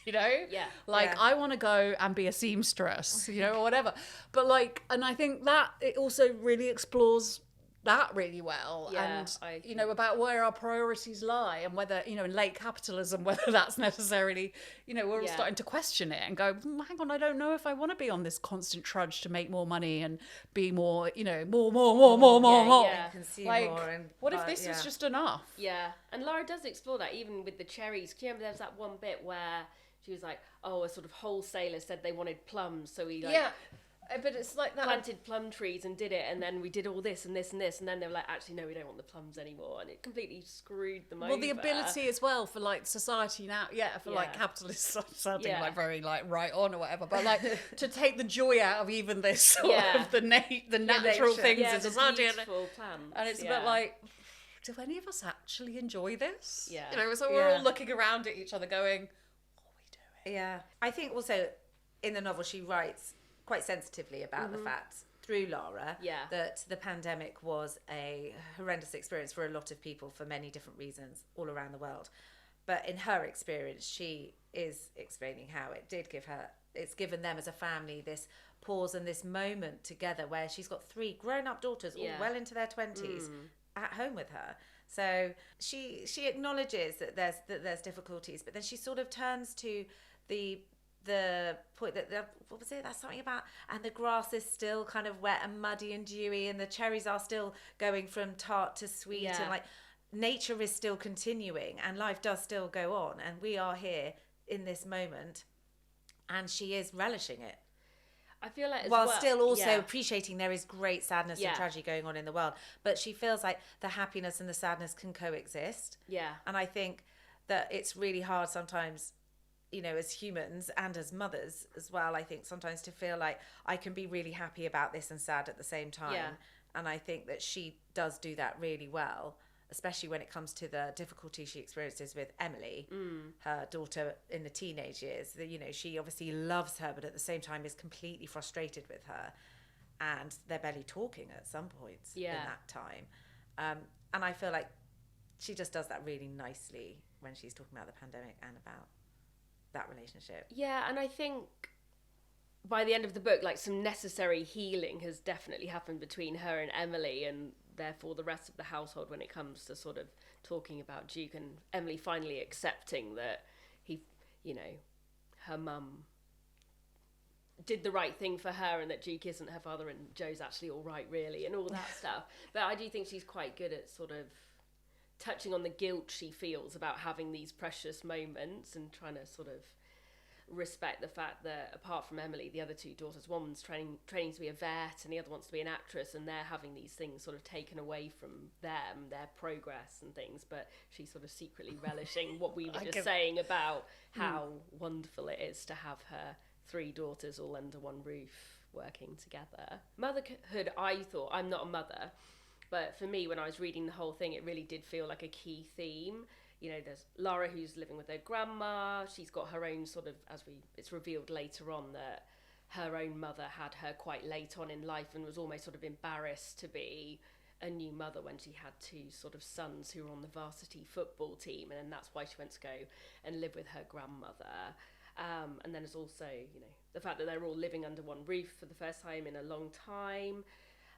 You know, like I want to go and be a seamstress, you know, or whatever. But like, and I think that it also really explores that really well, and you know, about where our priorities lie and whether, you know, in late capitalism, whether that's necessarily, you know, we're all starting to question it and go, hang on, I don't know if I want to be on this constant trudge to make more money and be more, you know, more. Yeah. Consume Like, more. And what if this was just enough? Yeah, and Lara does explore that even with the cherries. Do you remember there was that one bit where she was like, oh, a sort of wholesaler said they wanted plums, so we like but it's like that. planted plum trees and did it, and then we did all this and this and this, and then they were like, actually, no, we don't want the plums anymore, and it completely screwed them over. Well, the ability as well for like society now, like capitalists sounding like very like right on or whatever, but like to take the joy out of even this sort of the natural things in society, beautiful plants, and it's a bit like, do any of us actually enjoy this? Yeah, you know, so we're all looking around at each other, going, "What are we doing?" Yeah, I think also in the novel she writes quite sensitively about the fact through Lara that the pandemic was a horrendous experience for a lot of people for many different reasons all around the world. But in her experience, she is explaining how it's given them as a family this pause and this moment together where she's got 3 grown-up daughters all well into their 20s at home with her. So she acknowledges that there's difficulties, but then she sort of turns to the point that what was it? That's something about, and the grass is still kind of wet and muddy and dewy, and the cherries are still going from tart to sweet, and like nature is still continuing, and life does still go on, and we are here in this moment, and she is relishing it. I feel like while still also appreciating there is great sadness and tragedy going on in the world, but she feels like the happiness and the sadness can coexist. Yeah, and I think that it's really hard sometimes, you know, as humans and as mothers as well, I think sometimes to feel like I can be really happy about this and sad at the same time. Yeah. And I think that she does do that really well, especially when it comes to the difficulty she experiences with Emily, her daughter in the teenage years. You know, she obviously loves her, but at the same time is completely frustrated with her. And they're barely talking at some points in that time. And I feel like she just does that really nicely when she's talking about the pandemic and about that relationship. Yeah, and I think by the end of the book, like, some necessary healing has definitely happened between her and Emily, and therefore the rest of the household when it comes to sort of talking about Duke, and Emily finally accepting that he, you know, her mum did the right thing for her and that Duke isn't her father and Joe's actually all right really and all that stuff. But I do think she's quite good at sort of touching on the guilt she feels about having these precious moments and trying to sort of respect the fact that apart from Emily, the other two daughters, one's training to be a vet and the other wants to be an actress, and they're having these things sort of taken away from them, their progress and things, but she's sort of secretly relishing what we were just saying about how wonderful it is to have her 3 daughters all under one roof working together. Motherhood, I thought, I'm not a mother, but for me, when I was reading the whole thing, it really did feel like a key theme. You know, there's Lara who's living with her grandma. She's got her own sort of, it's revealed later on that her own mother had her quite late on in life and was almost sort of embarrassed to be a new mother when she had 2 sort of sons who were on the varsity football team, and then that's why she went to go and live with her grandmother. And then there's also, you know, the fact that they're all living under one roof for the first time in a long time.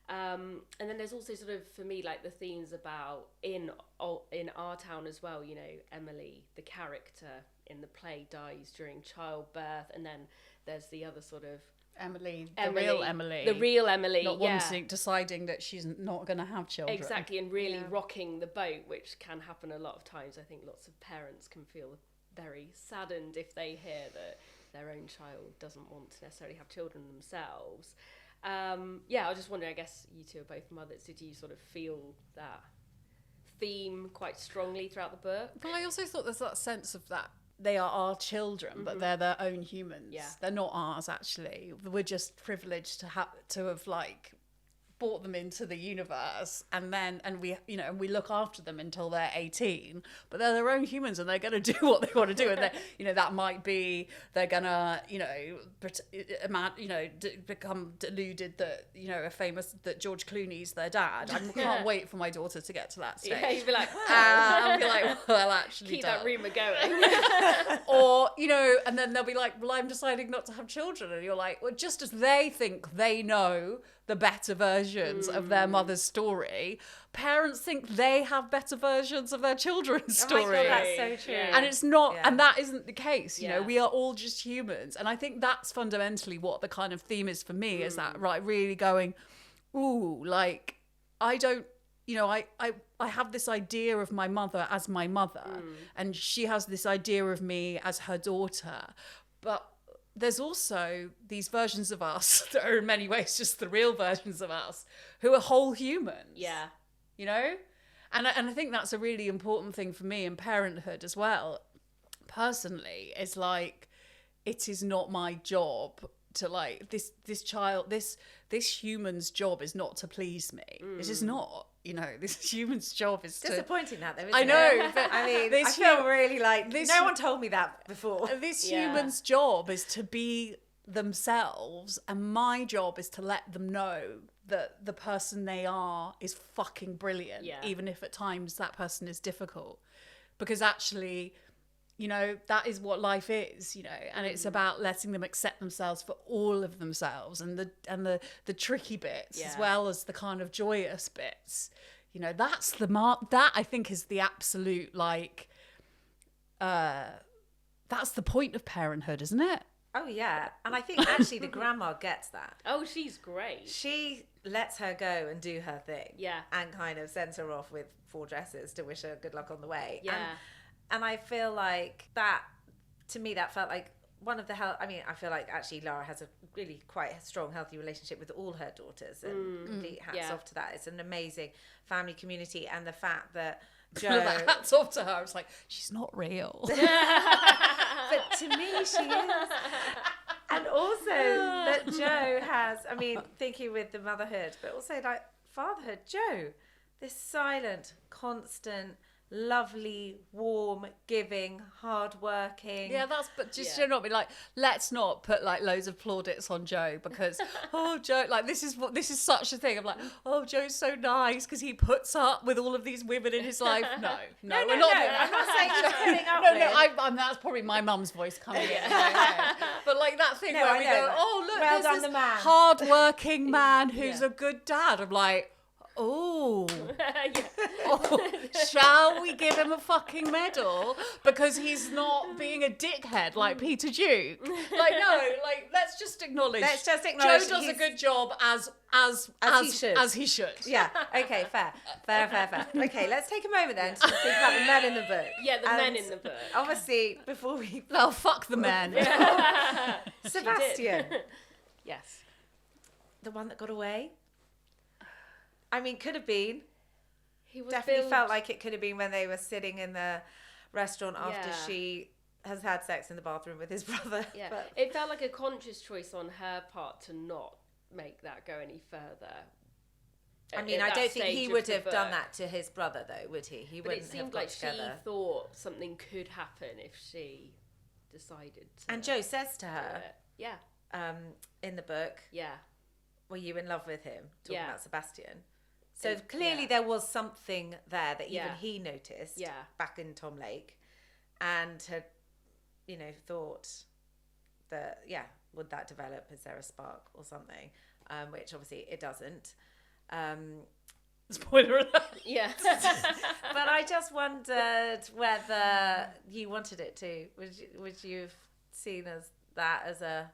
And then there's also sort of, for me, like the themes about in our town as well, you know, Emily, the character in the play, dies during childbirth, and then there's the other sort of Emily, the real Emily, not wanting, deciding that she's not going to have children. Exactly, and really rocking the boat, which can happen a lot of times. I think lots of parents can feel very saddened if they hear that their own child doesn't want to necessarily have children themselves. I was just wondering, I guess you two are both mothers, did you sort of feel that theme quite strongly throughout the book? But I also thought there's that sense of that they are our children, but they're their own humans. Yeah. They're not ours, actually. We're just privileged to have like brought them into the universe, and we look after them until they're 18, but they're their own humans and they're going to do what they want to do, and that might be they're going to become deluded that that George Clooney's their dad. I can't wait for my daughter to get to that stage. Yeah, you'd be like, wow. I'll be like, well, actually, keep that rumour going. Or, and then they'll be like, well, I'm deciding not to have children, and you're like, well, just as they think they know the better versions of their mother's story, parents think they have better versions of their children's story. Oh my God, that's so true. Yeah. And it's not, and that isn't the case. You know, Yeah. we are all just humans. And I think that's fundamentally what the kind of theme is for me, is that, right, really going, ooh, like, I don't, I have this idea of my mother as my mother, and she has this idea of me as her daughter. But there's also these versions of us that are in many ways just the real versions of us, who are whole humans. Yeah. And I think that's a really important thing for me in parenthood as well. Personally, is like, it is not my job to like this human's job is not to please me. It is not. This human's job is disappointing that though, isn't I know, it? but I mean, I feel really like no one told me that before. This human's job is to be themselves, and my job is to let them know that the person they are is fucking brilliant, even if at times that person is difficult. Because actually, that is what life is, and it's about letting them accept themselves for all of themselves, and the tricky bits as well as the kind of joyous bits. That's that I think is the absolute, like, that's the point of parenthood, isn't it? Oh yeah, and I think actually the grandma gets that. Oh, she's great. She lets her go and do her thing. Yeah. And kind of sends her off with 4 dresses to wish her good luck on the way. Yeah. And I feel like that, to me, that felt like one of the I feel like actually Lara has a really quite a strong, healthy relationship with all her daughters, and complete hats off to that. It's an amazing family community, and the fact that Joe... hats off to her. I was like, she's not real. But to me, she is. And also that Joe has, thinking with the motherhood, but also like fatherhood, Joe, this silent, constant, lovely, warm, giving, hard-working. Yeah, but just should not be like, let's not put like loads of plaudits on Joe, because Joe, like this is such a thing. I'm like, Joe's so nice because he puts up with all of these women in his life. No, we're not doing that. I'm not saying he's putting up with. No, that's probably my mum's voice coming in. But like that thing where we go, look, well there's done, this the man. hard-working man who's a good dad. I'm like, Shall we give him a fucking medal because he's not being a dickhead like Peter Duke? Like, no, like let's just acknowledge. Joe does a good job as he should. Yeah. Okay. Fair. Okay. Let's take a moment then to think about the men in the book. Yeah, the men in the book. Obviously, before we. Oh, fuck the men. Sebastian. Yes. The one that got away. I mean, could have been. He was Definitely felt like it could have been when they were sitting in the restaurant after she has had sex in the bathroom with his brother. Yeah, But it felt like a conscious choice on her part to not make that go any further. I mean, I don't think he would have done that to his brother, though, would he? He But it wouldn't have seemed got like together. she thought something could happen if she decided to. And Joe says to do her, it. Yeah, in the book, yeah, were you in love with him? Talking Yeah. about Sebastian. So It- clearly yeah. there was something there that even Yeah. he noticed Yeah. back in Tom Lake and had, thought that, would that develop? Is there a spark or something? Which obviously it doesn't. Spoiler alert. yeah. But I just wondered whether you wanted it to. Would you have seen that as a...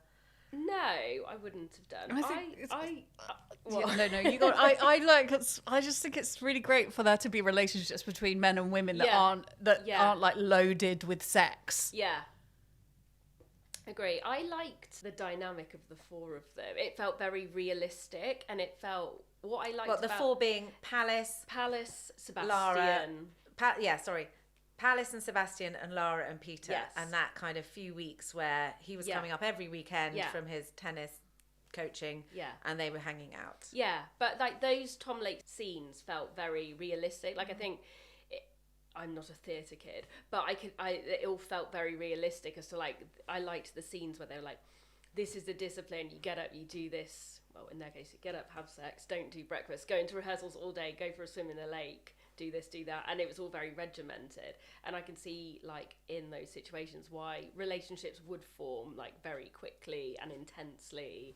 No, I wouldn't have done. I think Well, no, you got. I like. I just think it's really great for there to be relationships between men and women that Yeah. aren't like loaded with sex. Yeah. Agree. I liked the dynamic of the four of them. It felt very realistic, and it felt what I liked Well, the about four being Palace, Sebastian. Lara, Palace and Sebastian and Lara and Peter, Yes. and that kind of few weeks where he was Yeah. coming up every weekend Yeah. from his tennis coaching, Yeah. and they were hanging out. Yeah, but like those Tom Lake scenes felt very realistic. Like I think I'm not a theatre kid, but it all felt very realistic as to like I liked the scenes where they were like, this is the discipline. You get up, you do this. Well, in their case, you get up, have sex, don't do breakfast, go into rehearsals all day, go for a swim in the lake, do this, do that. And it was all very regimented. And I can see, like, in those situations why relationships would form, like, very quickly and intensely.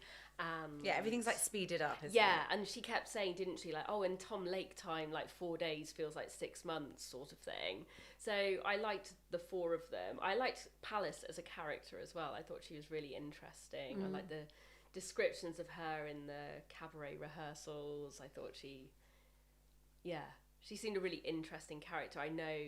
Yeah, everything's like speeded up, isn't Yeah, it? and she kept saying, didn't she, like, oh, in Tom Lake time, like 4 days feels like 6 months sort of thing. So I liked the four of them. I liked Palace as a character as well. I thought she was really interesting. I liked the descriptions of her in the cabaret rehearsals. I thought she seemed a really interesting character. I know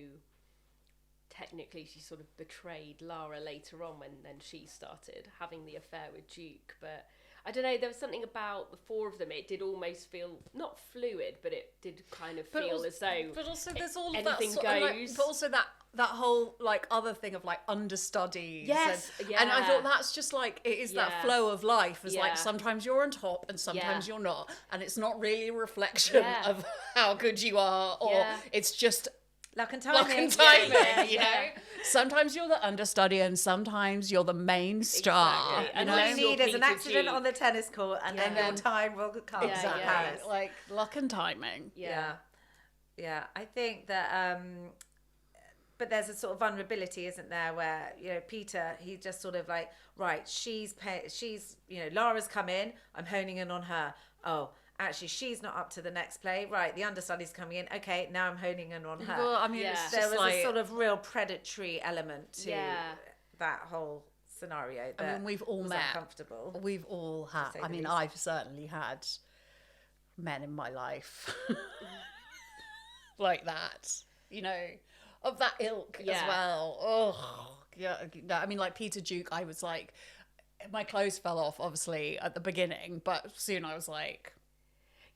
technically she sort of betrayed Lara later on when then she started having the affair with Duke, but I don't know, there was something about the four of them, it did almost feel not fluid, but it did kind of feel also, as though but also there's all of that anything sort of, like, goes. but also that whole like other thing of like understudies. Yes, and I thought that's just like it is that Yeah. flow of life. Is Yeah. like sometimes you're on top and sometimes Yeah. you're not, and it's not really a reflection Yeah. of how good you are, or Yeah. it's just Luck and timing. luck and timing. Yeah, You yeah. know, sometimes you're the understudy and sometimes you're the main star. Exactly. And You all know? you need is an Peter accident Duke. on the tennis court, and then Yeah. your time will come. Yeah, to yeah. Palace. Like luck and timing. Yeah. I think that, but there's a sort of vulnerability, isn't there, where Peter, he just sort of like, right, she's Lara's come in, I'm honing in on her. Oh, actually, she's not up to the next play. Right, the understudy's coming in. Okay, now I'm honing in on her. Well, I mean, Yeah. it's There just was like a sort of real predatory element to Yeah. that whole scenario. That I mean, we've all was met. uncomfortable. We've all had. say I the mean, least. I've certainly had men in my life like that. You know, of that ilk as Yeah. well. Oh, yeah. No, I mean, like Peter Duke, I was like, my clothes fell off, obviously, at the beginning, but soon I was like,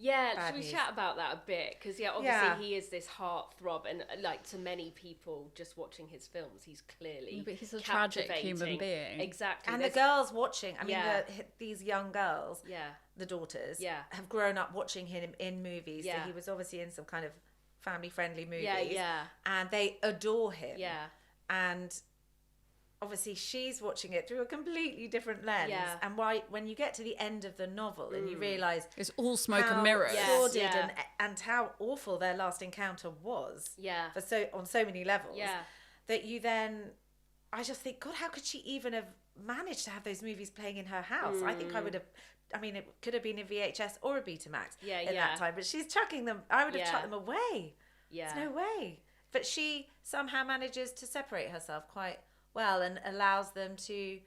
Yeah, Bad should we news. chat about that a bit? Because, obviously Yeah. he is this heartthrob, and like to many people just watching his films, he's clearly But he's a tragic human captivating. being. Exactly. And the There's- girls watching, I mean, Yeah. these young girls, Yeah. the daughters, Yeah. have grown up watching him in movies. So Yeah. he was obviously in some kind of family-friendly movies. Yeah. And they adore him. Yeah. And obviously she's watching it through a completely different lens. Yeah. And when you get to the end of the novel and you realise it's all smoke how and mirrors. Yes, sordid yeah. and how awful their last encounter was. Yeah. On so many levels. Yeah. That you then, I just think, God, how could she even have managed to have those movies playing in her house? I think I would have. I mean, it could have been a VHS or a Betamax Yeah, in yeah. that time, but she's chucking them. I would have Yeah. chucked them away. Yeah. There's no way. But she somehow manages to separate herself quite well and allows them to...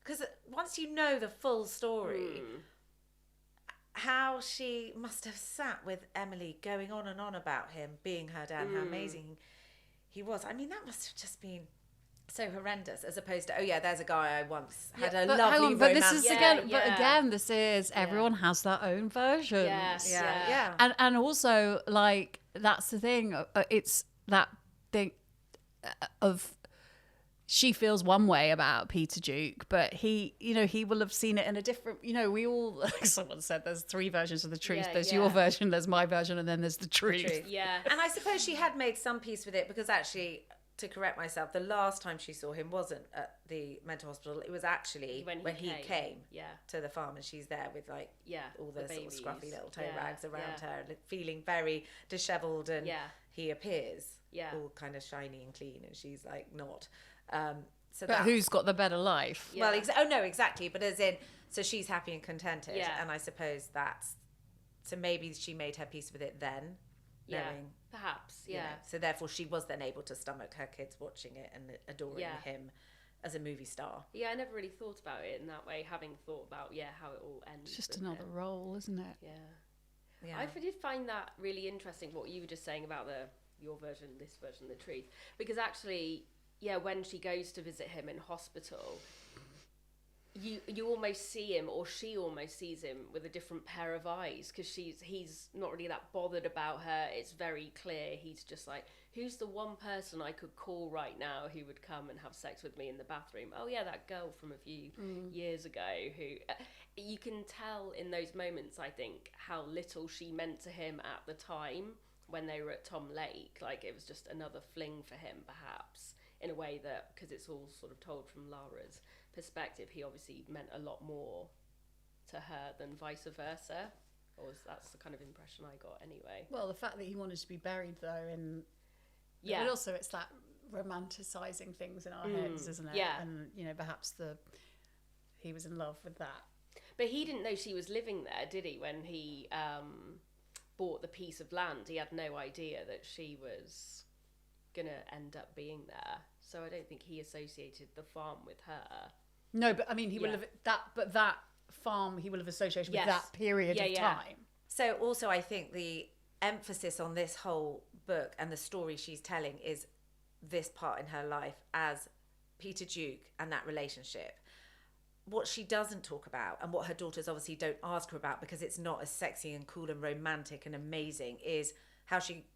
Because once you know the full story, how she must have sat with Emily going on and on about him being her dad, how amazing he was. I mean, that must have just been so horrendous, as opposed to, oh yeah, there's a guy I once had a lovely romance. But this is Yeah, but again, this is everyone has their own versions. Yeah. And also, like, that's the thing. It's that thing of she feels one way about Peter Duke, but he will have seen it in a different, we all, like someone said, there's 3 versions of the truth. There's your version, there's my version, and then there's the truth. Yeah. And I suppose she had made some peace with it, because actually, to correct myself, the last time she saw him wasn't at the mental hospital. It was actually when he came to the farm, and she's there with like all the sort of scruffy little toe rags around her, feeling very dishevelled, and he appears all kind of shiny and clean, and she's like not. But who's got the better life? Well, exactly. But as in, so she's happy and contented, and I suppose that's, so maybe she made her peace with it then. Knowing, perhaps, so therefore she was then able to stomach her kids watching it and adoring him as a movie star. I never really thought about it in that way, having thought about how it all ends. It's just another role, isn't it? Yeah. I did find that really interesting, what you were just saying about your version, this version, the truth, because actually, when she goes to visit him in hospital, you almost see him, or she almost sees him with a different pair of eyes, because he's not really that bothered about her. It's very clear he's just like, who's the one person I could call right now who would come and have sex with me in the bathroom? Oh yeah, that girl from a few years ago who... you can tell in those moments, I think, how little she meant to him at the time when they were at Tom Lake. Like, it was just another fling for him, perhaps, in a way that, because it's all sort of told from Lara's perspective, he obviously meant a lot more to her than vice versa. Or that's the kind of impression I got anyway. Well, the fact that he wanted to be buried, though, in... But also it's that romanticising things in our heads, isn't it? Yeah. And, perhaps he was in love with that. But he didn't know she was living there, did he, when he bought the piece of land? He had no idea that she was going to end up being there. So I don't think he associated the farm with her. No, but I mean, he will have that farm he will have associated with that period of time. So also, I think the emphasis on this whole book and the story she's telling is this part in her life as Peter Duke and that relationship. What she doesn't talk about, and what her daughters obviously don't ask her about because it's not as sexy and cool and romantic and amazing, is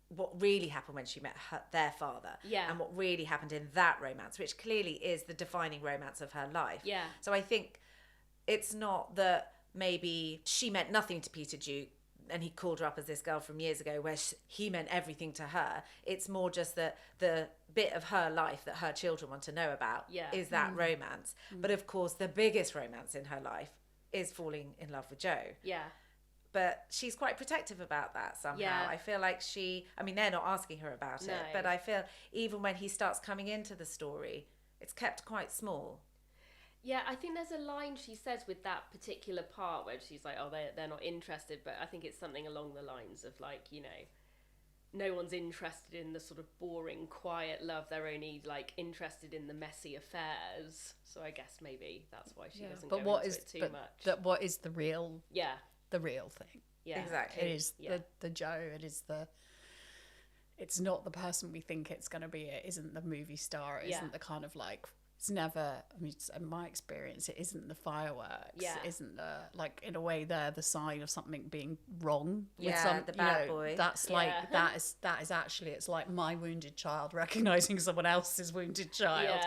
what really happened when she met their father, and what really happened in that romance, which clearly is the defining romance of her life. So I think it's not that maybe she meant nothing to Peter Duke and he called her up as this girl from years ago where he meant everything to her. It's more just that the bit of her life that her children want to know about is that romance. But of course, the biggest romance in her life is falling in love with Joe. But she's quite protective about that somehow. I feel like they're not asking her about it, but I feel even when he starts coming into the story, it's kept quite small. Yeah, I think there's a line she says with that particular part where she's like, oh, they're not interested, but I think it's something along the lines of like, no one's interested in the sort of boring, quiet love. They're only like interested in the messy affairs. So I guess maybe that's why she doesn't go into it too much. But what is the real... the real thing. Exactly. It is the Joe. It is it's not the person we think it's going to be. It isn't the movie star. It isn't the kind of like, it's never, I mean, in my experience, it isn't the fireworks. It isn't in a way, they're the sign of something being wrong. The bad boy. That's like, that is actually, it's like my wounded child recognising someone else's wounded child.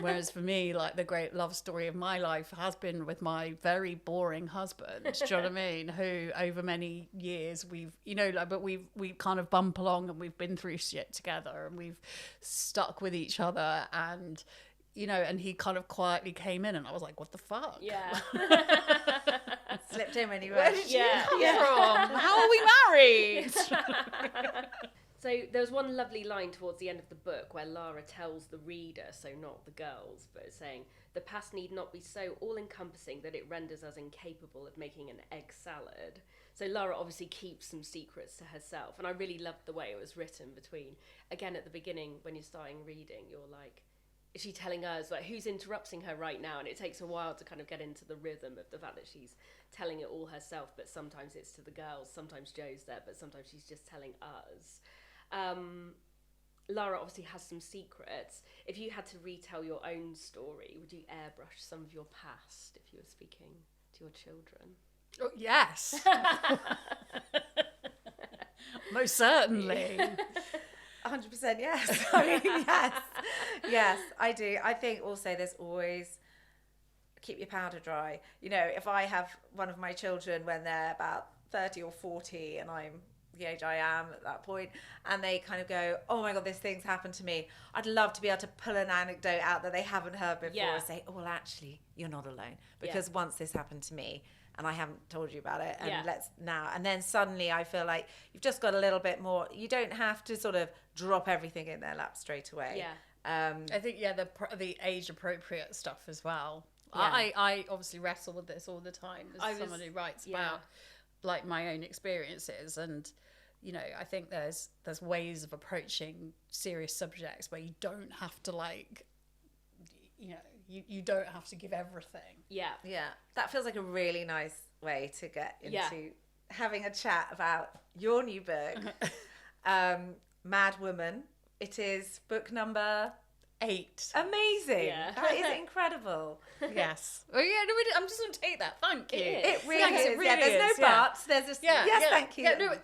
Whereas for me, like the great love story of my life has been with my very boring husband, do you know what I mean? Who over many years we've kind of bump along and we've been through shit together and we've stuck with each other and... and he kind of quietly came in and I was like, what the fuck? Slipped in when he Where did you come from? How are we married? So there's one lovely line towards the end of the book where Lara tells the reader, so not the girls, but saying, the past need not be so all-encompassing that it renders us incapable of making an egg salad. So Lara obviously keeps some secrets to herself, and I really loved the way it was written between, again, at the beginning, when you're starting reading, you're like, is she telling us, like, who's interrupting her right now? And it takes a while to kind of get into the rhythm of the fact that she's telling it all herself, but sometimes it's to the girls, sometimes Joe's there, but sometimes she's just telling us. Lara obviously has some secrets. If you had to retell your own story, would you airbrush some of your past if you were speaking to your children? Oh, yes. Most certainly. 100% yes. I mean, yes. Yes, I do. I think also there's always keep your powder dry. You know, if I have one of my children when they're about 30 or 40 and I'm the age I am at that point, and they kind of go, oh my God, this thing's happened to me. I'd love to be able to pull an anecdote out that they haven't heard before and say, oh, well, actually, you're not alone. Because once this happened to me and I haven't told you about it, and let's now. And then suddenly I feel like you've just got a little bit more. You don't have to sort of drop everything in their lap straight away. Yeah. I think, the age appropriate stuff as well. Yeah. I obviously wrestle with this all the time as someone who writes about like my own experiences, and you know, I think there's ways of approaching serious subjects where you don't have to like, you know, you don't have to give everything. Yeah. That feels like a really nice way to get into having a chat about your new book, Mad Woman. It is book number 8. Amazing. Yeah. That is incredible. Yes. Well, yeah, no, I'm just going to take that. Thank you. It really Thanks, is. it really yeah, there's is, no buts. There's just, yes, thank you. Yeah, no,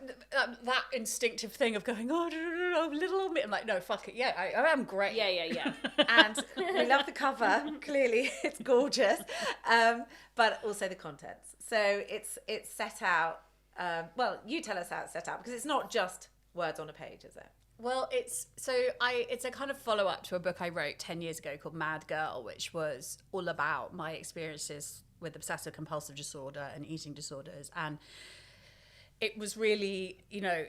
that instinctive thing of going, little old me. I'm like, no, fuck it. Yeah, I am great. Yeah. And we love the cover. Clearly, it's gorgeous. But also the contents. So it's set out. Well, you tell us how it's set out, because it's not just words on a page, is it? Well, it's a kind of follow-up to a book I wrote 10 years ago called Mad Girl, which was all about my experiences with obsessive compulsive disorder and eating disorders. And it was really, you know,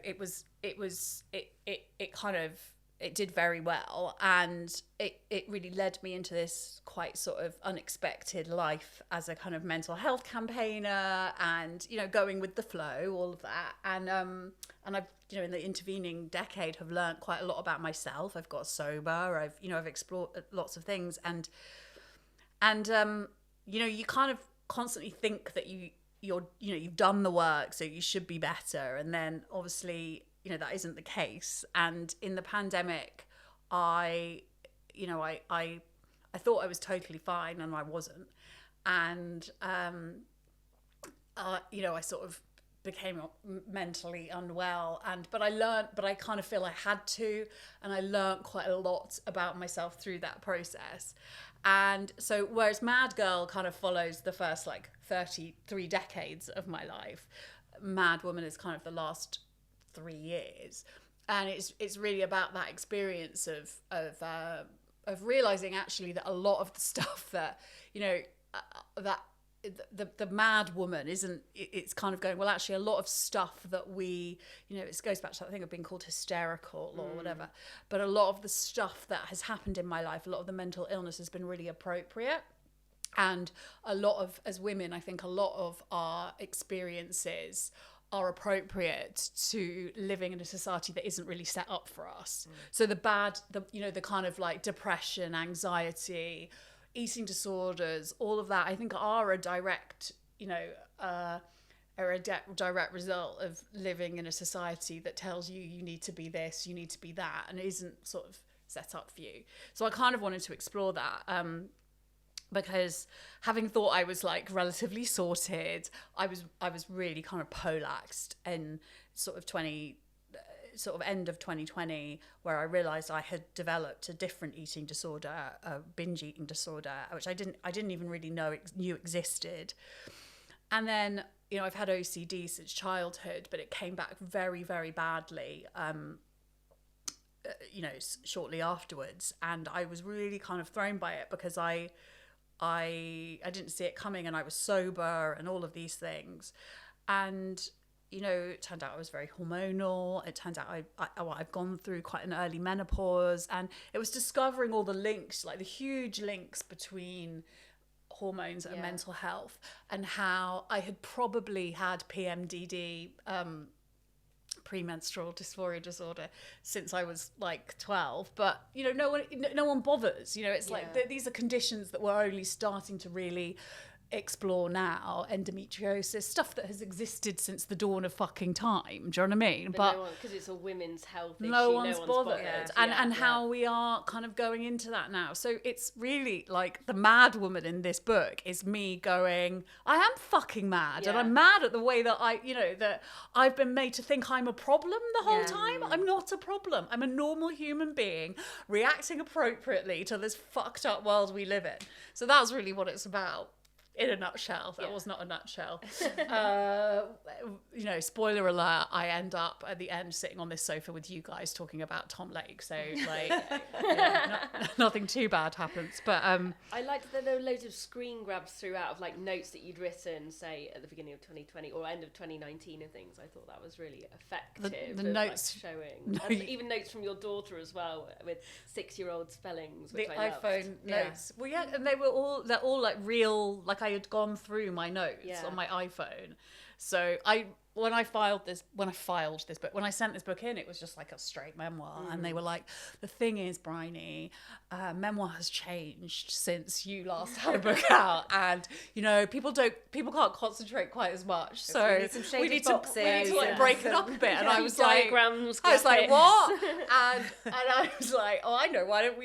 it did very well, and it really led me into this quite sort of unexpected life as a kind of mental health campaigner, and you know, going with the flow, all of that. And I've, you know, in the intervening decade have learned quite a lot about myself. I've got sober. I've explored lots of things, and you know, you kind of constantly think that you've done the work, so you should be better, and then obviously, you know, that isn't the case. And in the pandemic, I thought I was totally fine, and I wasn't. And, you know, I sort of became mentally unwell, but I kind of feel I had to, and I learned quite a lot about myself through that process. And so, whereas Mad Girl kind of follows the first like 33 decades of my life, Mad Woman is kind of the last 3 years, and it's really about that experience of realizing actually that a lot of the stuff that, you know, that the mad woman isn't, it's kind of going, well, actually a lot of stuff that we, you know, it goes back to that thing of being called hysterical or whatever, but a lot of the stuff that has happened in my life, a lot of the mental illness has been really appropriate. And a lot of, as women, I think a lot of our experiences are appropriate to living in a society that isn't really set up for us. So the kind of like depression, anxiety, eating disorders, all of that, I think are a direct, you know, direct result of living in a society that tells you need to be this, you need to be that, and it isn't sort of set up for you. So I kind of wanted to explore that. Because having thought I was like relatively sorted, I was really kind of polaxed in sort of end of 2020, where I realised I had developed a different eating disorder, a binge eating disorder, which I didn't even really knew existed. And then, you know, I've had OCD since childhood, but it came back very, very badly. You know, shortly afterwards, and I was really kind of thrown by it because I didn't see it coming, and I was sober and all of these things. And it turned out I was very hormonal. It turned out I've gone through quite an early menopause, and it was discovering all the links, like the huge links between hormones and mental health, and how I had probably had PMDD, premenstrual dysphoria disorder, since I was like 12, but no one bothers. It's like these are conditions that we're only starting to really explore now. Endometriosis, stuff that has existed since the dawn of fucking time. Do you know what I mean? But because it's a women's health issue, no one's bothered. Yeah. And how we are kind of going into that now. So it's really like the mad woman in this book is me going, I am fucking mad, and I'm mad at the way that that I've been made to think I'm a problem the whole time. I'm not a problem. I'm a normal human being reacting appropriately to this fucked up world we live in. So that's really what it's about. In a nutshell. That was not a nutshell. Spoiler alert, I end up at the end sitting on this sofa with you guys talking about Tom Lake. So, nothing too bad happens. But I liked that there were loads of screen grabs throughout of like notes that you'd written, say, at the beginning of 2020 or end of 2019 and things. I thought that was really effective. The notes showing. And even notes from your daughter as well, with 6-year-old spellings, which the I loved. iPhone notes. Well, yeah, and they're all like real, like I had gone through my notes on my iPhone. So when I sent this book in, it was just like a straight memoir. And they were like, the thing is, Bryony, memoir has changed since you last had a book out. And, people can't concentrate quite as much. So we need to break it up a bit. And I was like, what? And I was like, oh, I know. Why don't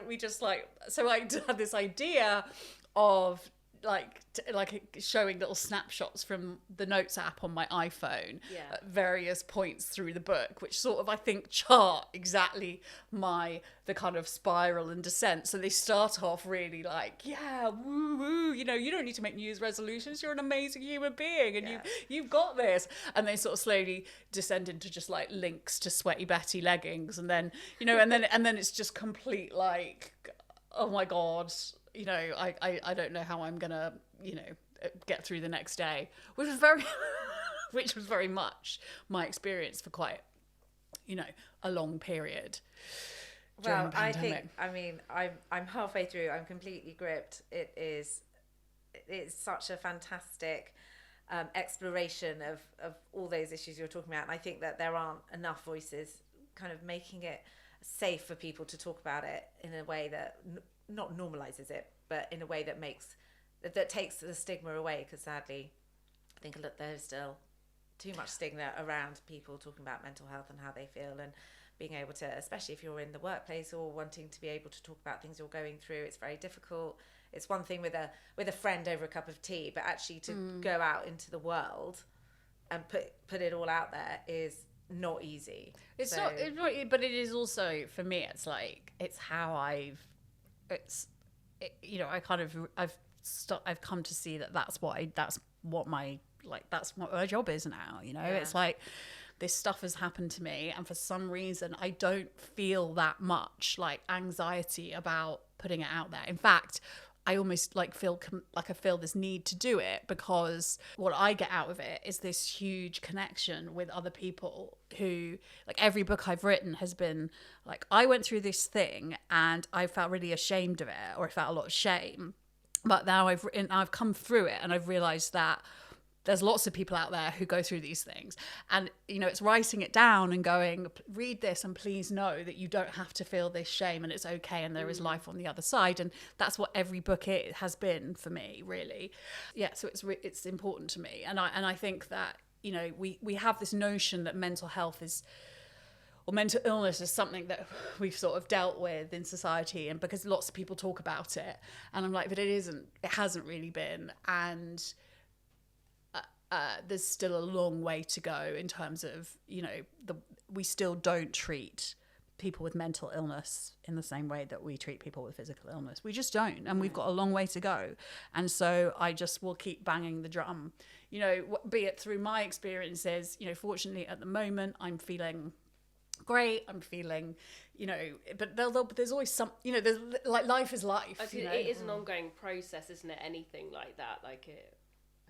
we just like, so I had this idea of like showing little snapshots from the notes app on my iPhone at various points through the book, which sort of I think chart exactly the kind of spiral and descent. So they start off really like, woo woo, you don't need to make New Year's resolutions, you're an amazing human being and you've got this, and they sort of slowly descend into just like links to Sweaty Betty leggings, and then and then it's just complete like, oh my god, I don't know how I'm gonna, get through the next day, which was very much my experience for quite, a long period. Well, I'm halfway through. I'm completely gripped. It's such a fantastic exploration of all those issues you're talking about, and I think that there aren't enough voices kind of making it safe for people to talk about it in a way that not normalizes it, but in a way that takes the stigma away, because sadly I think there's still too much stigma around people talking about mental health and how they feel, and being able to, especially if you're in the workplace or wanting to be able to talk about things you're going through, it's very difficult. It's one thing with a friend over a cup of tea, but actually to go out into the world and put it all out there is not easy. It's not, but it is also, for me, it's like, it's how I've come to see that that's what my job is now. It's like, this stuff has happened to me, and for some reason I don't feel that much like anxiety about putting it out there. In fact, I almost feel this need to do it, because what I get out of it is this huge connection with other people who, like, every book I've written has been like, I went through this thing and I felt really ashamed of it, or I felt a lot of shame, but now I've come through it, and I've realized that there's lots of people out there who go through these things, and it's writing it down and going, read this and please know that you don't have to feel this shame, and it's okay, and there is life on the other side. And that's what every book has been for me, really. So it's important to me, and I think that we have this notion that mental health or mental illness is something that we've sort of dealt with in society, and because lots of people talk about it, and I'm like, but it hasn't really been, and there's still a long way to go in terms of, we still don't treat people with mental illness in the same way that we treat people with physical illness. We just don't, and we've got a long way to go. And so I just will keep banging the drum, be it through my experiences. Fortunately at the moment I'm feeling great, I'm feeling, but there's always some, there's like, life is life. It is an ongoing process, isn't it? Anything like that, I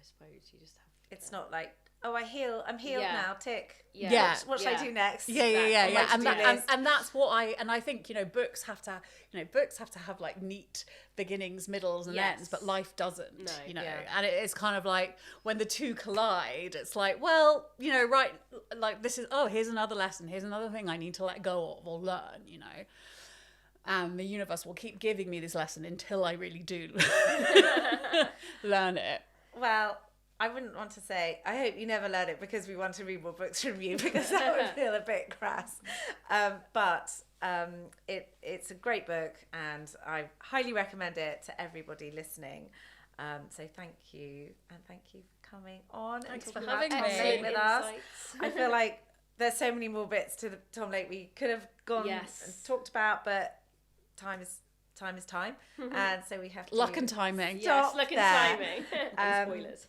suppose you just have. It's not like I'm healed Yeah. now, tick. Yeah. What should I do next? Yeah. On my to-do list. And that's what I think, books have to have like neat beginnings, middles and Yes. ends, but life doesn't, No. and it's kind of like when the two collide, it's like, well, right, like this is, here's another lesson, here's another thing I need to let go of or learn, and the universe will keep giving me this lesson until I really do learn it. Well, I wouldn't want to say, I hope you never learn it because we want to read more books from you, because that would feel a bit crass. But it's a great book and I highly recommend it to everybody listening. So thank you. And thank you for coming on. Thanks and for talking having about me. Tom Lake with us. Insights. I feel like there's so many more bits to the Tom Lake we could have gone and talked about, but time is time. And so we have to... Luck and timing. Yes, luck and timing. And spoilers.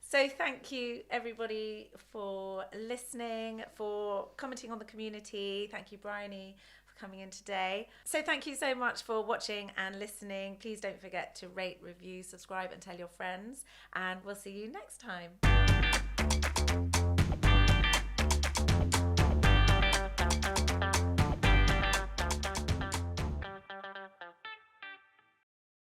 So thank you everybody for listening, for commenting on the community. Thank you, Bryony, for coming in today. So thank you so much for watching and listening. Please don't forget to rate, review, subscribe and tell your friends. And we'll see you next time.